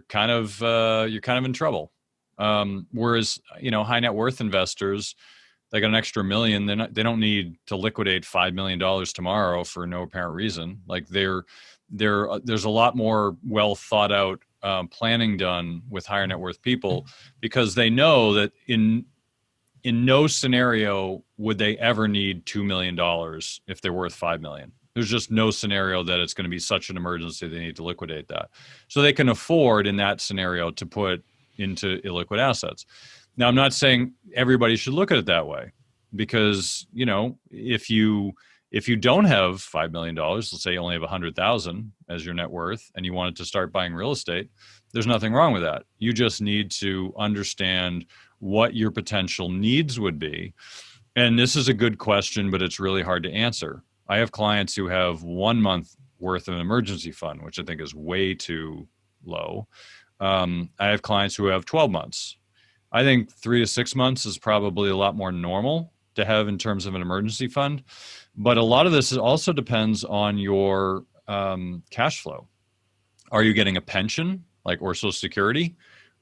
Speaker 3: kind of in trouble. Whereas, high net worth investors, they got an extra $1 million. They don't need to liquidate $5 million tomorrow for no apparent reason. Like there's a lot more well thought out planning done with higher net worth people, because they know that in no scenario would they ever need $2 million if they're worth $5 million. There's just no scenario that it's going to be such an emergency they need to liquidate that. So they can afford in that scenario to put into illiquid assets. Now, I'm not saying everybody should look at it that way, because, if you don't have $5 million, let's say you only have 100,000 as your net worth, and you wanted to start buying real estate, there's nothing wrong with that. You just need to understand what your potential needs would be. And this is a good question, but it's really hard to answer. I have clients who have 1 month worth of an emergency fund, which I think is way too low. I have clients who have 12 months. I think 3 to 6 months is probably a lot more normal to have in terms of an emergency fund. But a lot of this also depends on your cash flow. Are you getting a pension, or Social Security?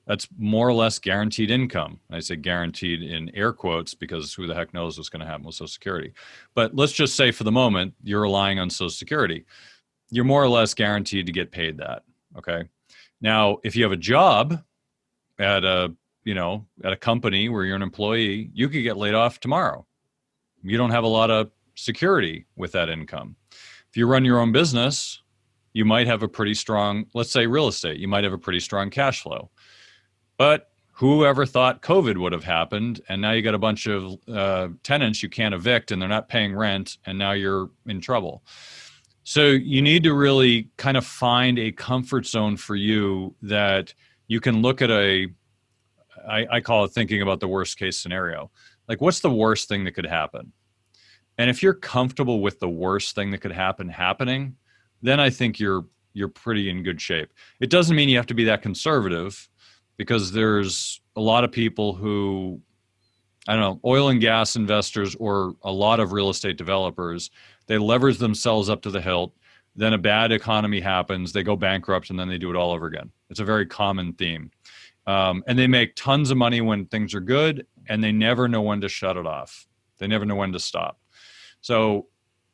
Speaker 3: That's more or less guaranteed income. I say guaranteed in air quotes because who the heck knows what's going to happen with Social Security. But let's just say for the moment, you're relying on Social Security. You're more or less guaranteed to get paid that, okay? Now, if you have a job at a company where you're an employee, you could get laid off tomorrow. You don't have a lot of security with that income. If you run your own business, you might have a pretty strong, let's say real estate, you might have a pretty strong cash flow. But whoever thought COVID would have happened, and now you got a bunch of tenants you can't evict and they're not paying rent, and now you're in trouble. So you need to really kind of find a comfort zone for you that you can look at I call it thinking about the worst case scenario. Like, what's the worst thing that could happen? And if you're comfortable with the worst thing that could happen happening, then I think you're pretty in good shape. It doesn't mean you have to be that conservative, because there's a lot of people who, oil and gas investors or a lot of real estate developers, they leverage themselves up to the hilt. Then a bad economy happens, they go bankrupt, and then they do it all over again. It's a very common theme. And they make tons of money when things are good, and they never know when to shut it off. They never know when to stop. So,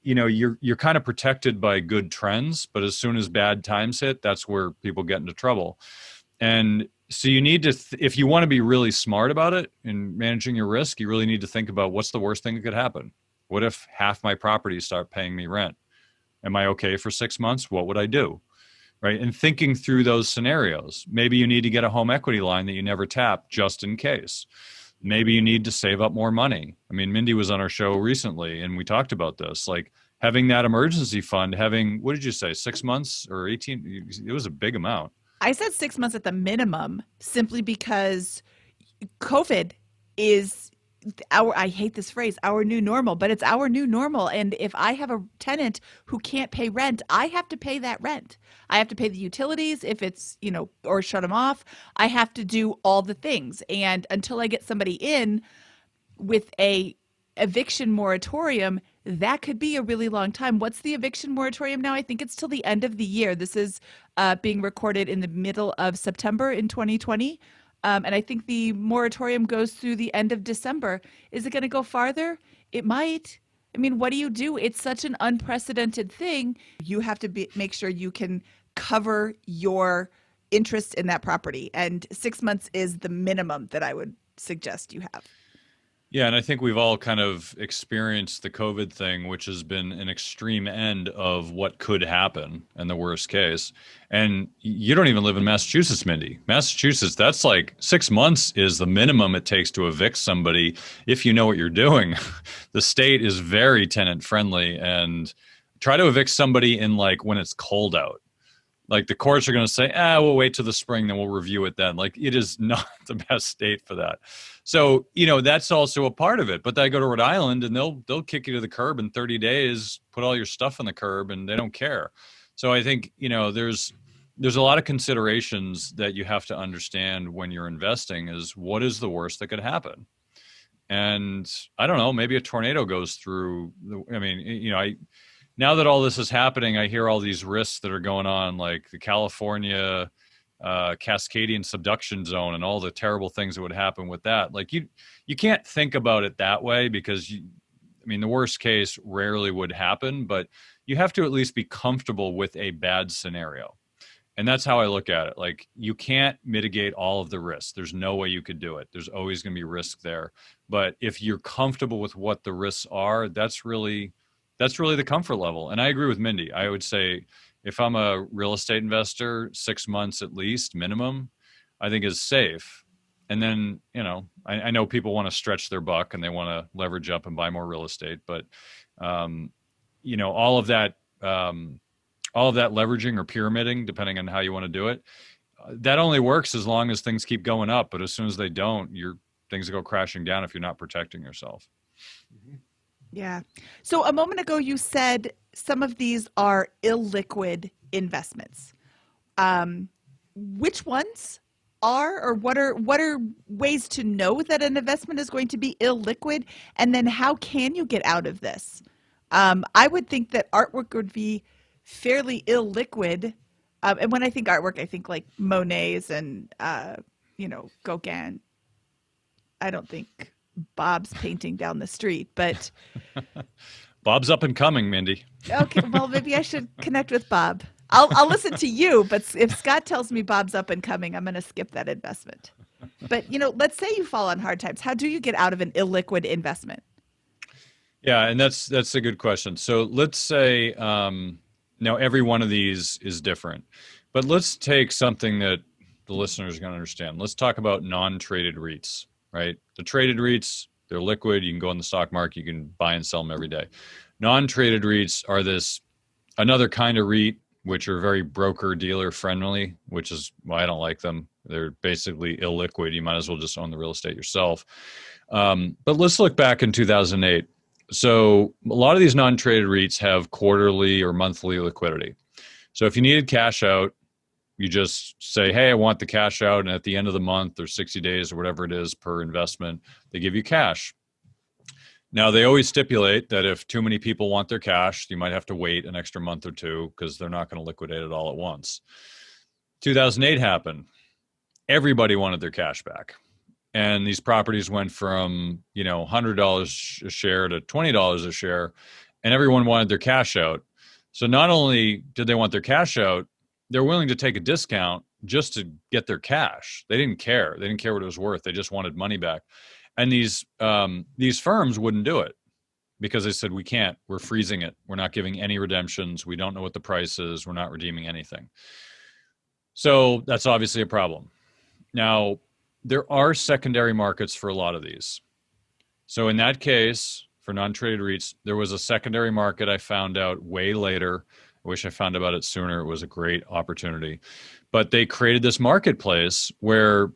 Speaker 3: you're kind of protected by good trends, but as soon as bad times hit, that's where people get into trouble. And so you need to, if you want to be really smart about it in managing your risk, you really need to think about what's the worst thing that could happen. What if half my properties start paying me rent? Am I okay for 6 months? What would I do? Right. And thinking through those scenarios, maybe you need to get a home equity line that you never tap just in case. Maybe you need to save up more money. I mean, Mindy was on our show recently and we talked about this, like having that emergency fund, having, what did you say, 6 months or 18? It was a big amount.
Speaker 1: I said 6 months at the minimum, simply because COVID is I hate this phrase, our new normal, but it's our new normal. And if I have a tenant who can't pay rent, I have to pay that rent. I have to pay the utilities if it's, or shut them off. I have to do all the things. And until I get somebody in with a eviction moratorium, that could be a really long time. What's the eviction moratorium now? I think it's till the end of the year. This is being recorded in the middle of September in 2020. And I think the moratorium goes through the end of December. Is it going to go farther? It might. I mean, what do you do? It's such an unprecedented thing. You have to make sure you can cover your interest in that property. And 6 months is the minimum that I would suggest you have.
Speaker 3: Yeah, and I think we've all kind of experienced the COVID thing, which has been an extreme end of what could happen in the worst case. And you don't even live in Massachusetts, Mindy. Massachusetts, that's like 6 months is the minimum it takes to evict somebody if you know what you're doing. The state is very tenant friendly, and try to evict somebody in like when it's cold out. Like the courts are going to say, we'll wait till the spring, then we'll review it then. Like it is not the best state for that. So, that's also a part of it. But I go to Rhode Island and they'll kick you to the curb in 30 days, put all your stuff on the curb, and they don't care. So I think, there's a lot of considerations that you have to understand when you're investing is what is the worst that could happen? And I don't know, maybe a tornado goes through. Now that all this is happening, I hear all these risks that are going on, like the California Cascadian subduction zone and all the terrible things that would happen with that. Like you can't think about it that way because the worst case rarely would happen, but you have to at least be comfortable with a bad scenario. And that's how I look at it. Like you can't mitigate all of the risks. There's no way you could do it. There's always going to be risk there. But if you're comfortable with what the risks are, that's really the comfort level. And I agree with Mindy. I would say if I'm a real estate investor, 6 months at least minimum, I think is safe. And then, I know people want to stretch their buck and they want to leverage up and buy more real estate, but all of that leveraging or pyramiding, depending on how you want to do it, that only works as long as things keep going up. But as soon as they don't, things go crashing down if you're not protecting yourself.
Speaker 1: Mm-hmm. Yeah. So a moment ago, you said some of these are illiquid investments. Which ones are, or what are ways to know that an investment is going to be illiquid? And then how can you get out of this? I would think that artwork would be fairly illiquid. And when I think artwork, I think like Monet's and, Gauguin. I don't think Bob's painting down the street, but
Speaker 3: Bob's up and coming, Mindy.
Speaker 1: Okay, well, maybe I should connect with Bob. I'll listen to you, but if Scott tells me Bob's up and coming, I'm going to skip that investment. But, let's say you fall on hard times. How do you get out of an illiquid investment?
Speaker 3: Yeah, and that's a good question. So let's say now every one of these is different, but let's take something that the listeners are going to understand. Let's talk about non-traded REITs. Right? The traded REITs, they're liquid. You can go in the stock market. You can buy and sell them every day. Non-traded REITs are another kind of REIT, which are very broker dealer friendly, which is why I don't like them. They're basically illiquid. You might as well just own the real estate yourself. But let's look back in 2008. So a lot of these non-traded REITs have quarterly or monthly liquidity. So if you needed cash out, you just say, hey, I want the cash out. And at the end of the month or 60 days or whatever it is per investment, they give you cash. Now, they always stipulate that if too many people want their cash, you might have to wait an extra month or two because they're not going to liquidate it all at once. 2008 happened. Everybody wanted their cash back. and these properties went from, $100 a share to $20 a share, and everyone wanted their cash out. So not only did they want their cash out, they're willing to take a discount just to get their cash. They didn't care. They didn't care what it was worth. They just wanted money back. And these firms wouldn't do it because they said, we can't. We're freezing it. We're not giving any redemptions. We don't know what the price is. We're not redeeming anything. So that's obviously a problem. Now, there are secondary markets for a lot of these. So in that case, for non-traded REITs, there was a secondary market I found out way later. I wish I found about it sooner. It was a great opportunity. But they created this marketplace where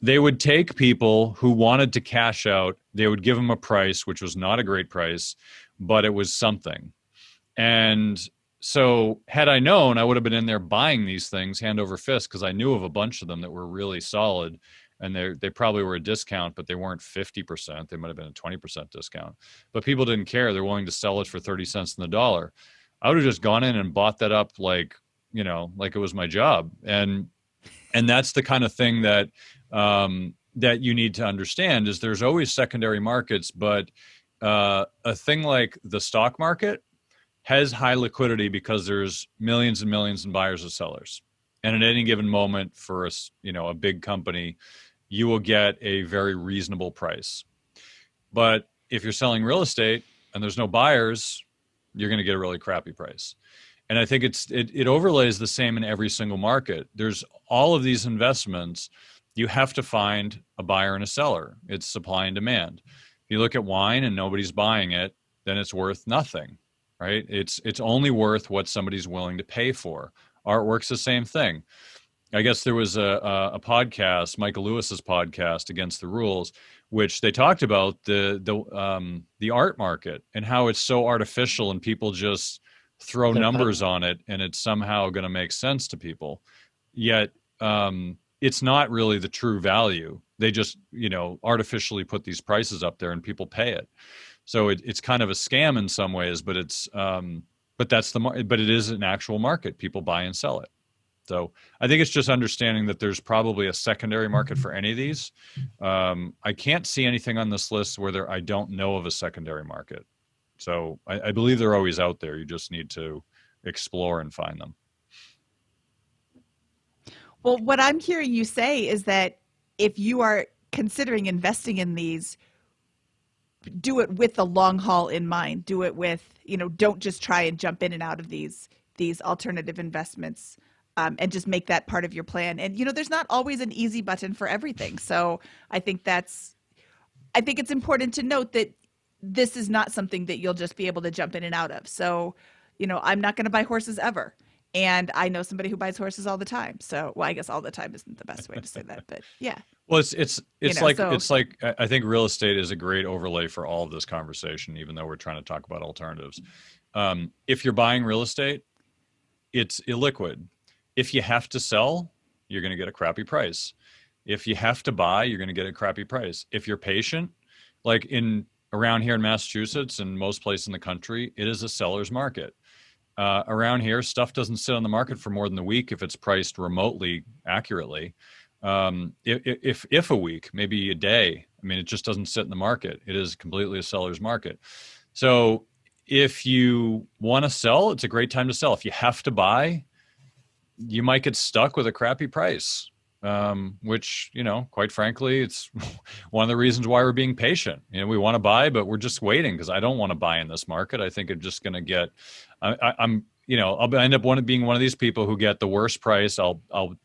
Speaker 3: they would take people who wanted to cash out. They would give them a price, which was not a great price, but it was something. And so had I known, I would have been in there buying these things hand over fist, because I knew of a bunch of them that were really solid, and they probably were a discount, but they weren't 50%. They might have been a 20% discount. But people didn't care. They're willing to sell it for 30 cents on the dollar. I would have just gone in and bought that up like it was my job. And that's the kind of thing that that you need to understand, is there's always secondary markets, but a thing like the stock market has high liquidity because there's millions and millions of buyers and sellers. And at any given moment for a big company, you will get a very reasonable price. But if you're selling real estate and there's no buyers, you're going to get a really crappy price. And I think it overlays the same in every single market. There's all of these investments. You have to find a buyer and a seller. It's supply and demand. If you look at wine and nobody's buying it, then it's worth nothing, right? It's only worth what somebody's willing to pay for. Artwork's the same thing. I guess there was a podcast, Michael Lewis's podcast, Against the Rules, which they talked about the art market and how it's so artificial and people just throw numbers on it and it's somehow going to make sense to people. Yet it's not really the true value. They just artificially put these prices up there and people pay it. So it's kind of a scam in some ways, but but it is an actual market. People buy and sell it. So I think it's just understanding that there's probably a secondary market for any of these. I can't see anything on this list where I don't know of a secondary market. So I believe they're always out there. You just need to explore and find them.
Speaker 1: Well, what I'm hearing you say is that if you are considering investing in these, do it with the long haul in mind. Do it with, don't just try and jump in and out of these alternative investments, and just make that part of your plan. And, there's not always an easy button for everything. So I think it's important to note that this is not something that you'll just be able to jump in and out of. So, I'm not going to buy horses ever. And I know somebody who buys horses all the time. So, well, I guess all the time isn't the best way to say that, but yeah.
Speaker 3: Well, it's like I think real estate is a great overlay for all of this conversation, even though we're trying to talk about alternatives. If you're buying real estate, it's illiquid. If you have to sell, you're going to get a crappy price. If you have to buy, you're going to get a crappy price. If you're patient, like around here in Massachusetts and most places in the country, it is a seller's market. Around here, stuff doesn't sit on the market for more than a week if it's priced remotely accurately. If a week, maybe a day. I mean, it just doesn't sit in the market. It is completely a seller's market. So if you want to sell, it's a great time to sell. If you have to buy, you might get stuck with a crappy price, which, quite frankly, it's one of the reasons why we're being patient. We want to buy, but we're just waiting because I don't want to buy in this market. I think it's just going to get, I'll end up being one of these people who get the worst price. I'll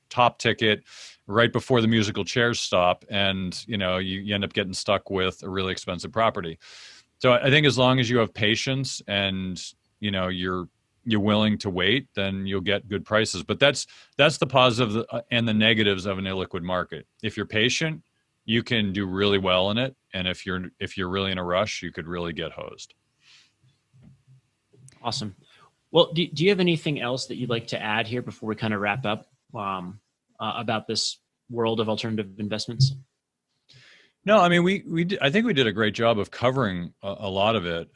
Speaker 3: top ticket right before the musical chairs stop, and you end up getting stuck with a really expensive property. So I think as long as you have patience and you're willing to wait, then you'll get good prices. But that's the positive and the negatives of an illiquid market. If you're patient, you can do really well in it, and if you're really in a rush, you could really get hosed.
Speaker 2: Awesome. Well, do you have anything else that you'd like to add here before we kind of wrap up about this world of alternative investments?
Speaker 3: No, I mean, I think we did a great job of covering a lot of it.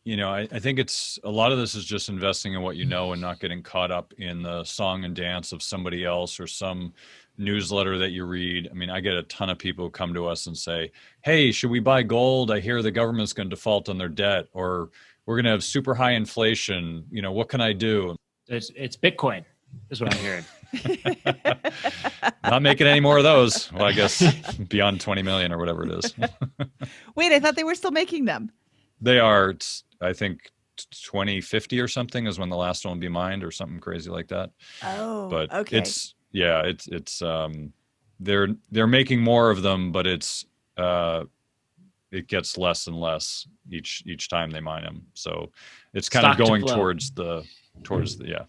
Speaker 3: I think it's a lot of this is just investing in what you know and not getting caught up in the song and dance of somebody else or some newsletter that you read. I mean, I get a ton of people who come to us and say, hey, should we buy gold? I hear the government's going to default on their debt, or we're going to have super high inflation. What can I do?
Speaker 2: It's Bitcoin is what I'm hearing.
Speaker 3: Not making any more of those. Well, I guess beyond 20 million or whatever it is.
Speaker 1: Wait, I thought they were still making them.
Speaker 3: They are. I think 2050 or something is when the last one will be mined, or something crazy like that.
Speaker 1: Oh,
Speaker 3: but
Speaker 1: okay.
Speaker 3: It's they're making more of them, but it gets less and less each time they mine them. So it's kind
Speaker 2: Stock
Speaker 3: of going
Speaker 2: to flow.
Speaker 3: towards the yeah.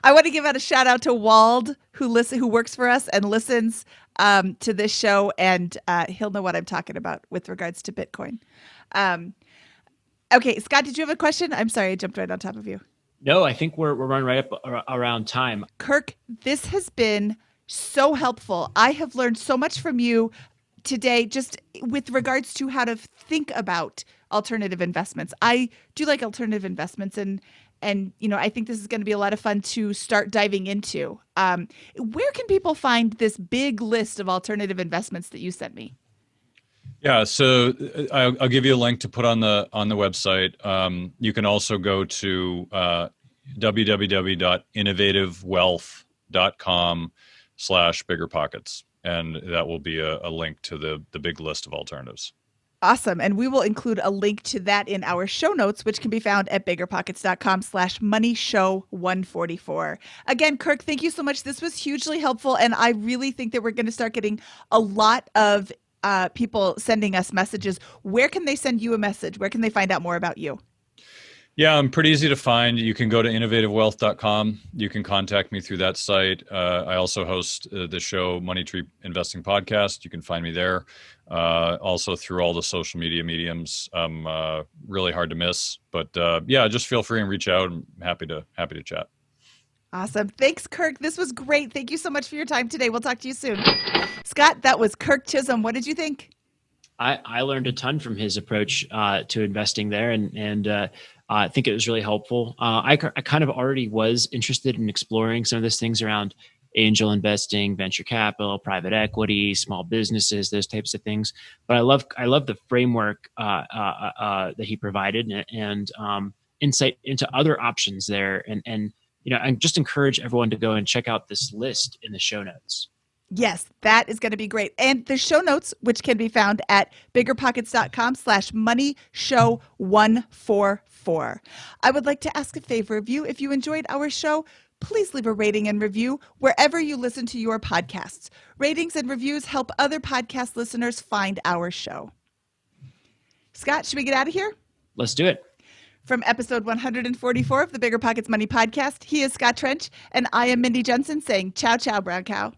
Speaker 1: I want to give out a shout out to Wald, who works for us and listens to this show, and he'll know what I'm talking about with regards to Bitcoin. Okay, Scott, did you have a question? I'm sorry, I jumped right on top of you.
Speaker 2: No, I think we're running right up around time.
Speaker 1: Kirk, this has been so helpful. I have learned so much from you today, just with regards to how to think about alternative investments. I do like alternative investments, and I think this is going to be a lot of fun to start diving into. Where can people find this big list of alternative investments that you sent me?
Speaker 3: Yeah, so I'll give you a link to put on the website. You can also go to www.innovativewealth.com/BiggerPockets, and that will be a link to the big list of alternatives.
Speaker 1: Awesome. And we will include a link to that in our show notes, which can be found at biggerpockets.com/moneyshow144. Again, Kirk, thank you so much. This was hugely helpful. And I really think that we're going to start getting a lot of people sending us messages. Where can they send you a message? Where can they find out more about you?
Speaker 3: Yeah, I'm pretty easy to find. You can go to innovativewealth.com. You can contact me through that site. I also host the show Money Tree Investing Podcast. You can find me there. Also through all the social media mediums. I'm really hard to miss. But yeah, just feel free and reach out. I'm happy to chat.
Speaker 1: Awesome. Thanks, Kirk. This was great. Thank you so much for your time today. We'll talk to you soon. Scott, that was Kirk Chisholm. What did you think?
Speaker 2: I learned a ton from his approach to investing there, and I think it was really helpful. I kind of already was interested in exploring some of those things around angel investing, venture capital, private equity, small businesses, those types of things. But I love the framework that he provided, and insight into other options there. And I just encourage everyone to go and check out this list in the show notes.
Speaker 1: Yes, that is going to be great. And the show notes, which can be found at biggerpockets.com/moneyshow144. I would like to ask a favor of you. If you enjoyed our show, please leave a rating and review wherever you listen to your podcasts. Ratings and reviews help other podcast listeners find our show. Scott, should we get out of here?
Speaker 2: Let's do it.
Speaker 1: From episode 144 of the BiggerPockets Money Podcast, he is Scott Trench, and I am Mindy Jensen saying ciao, ciao, brown cow.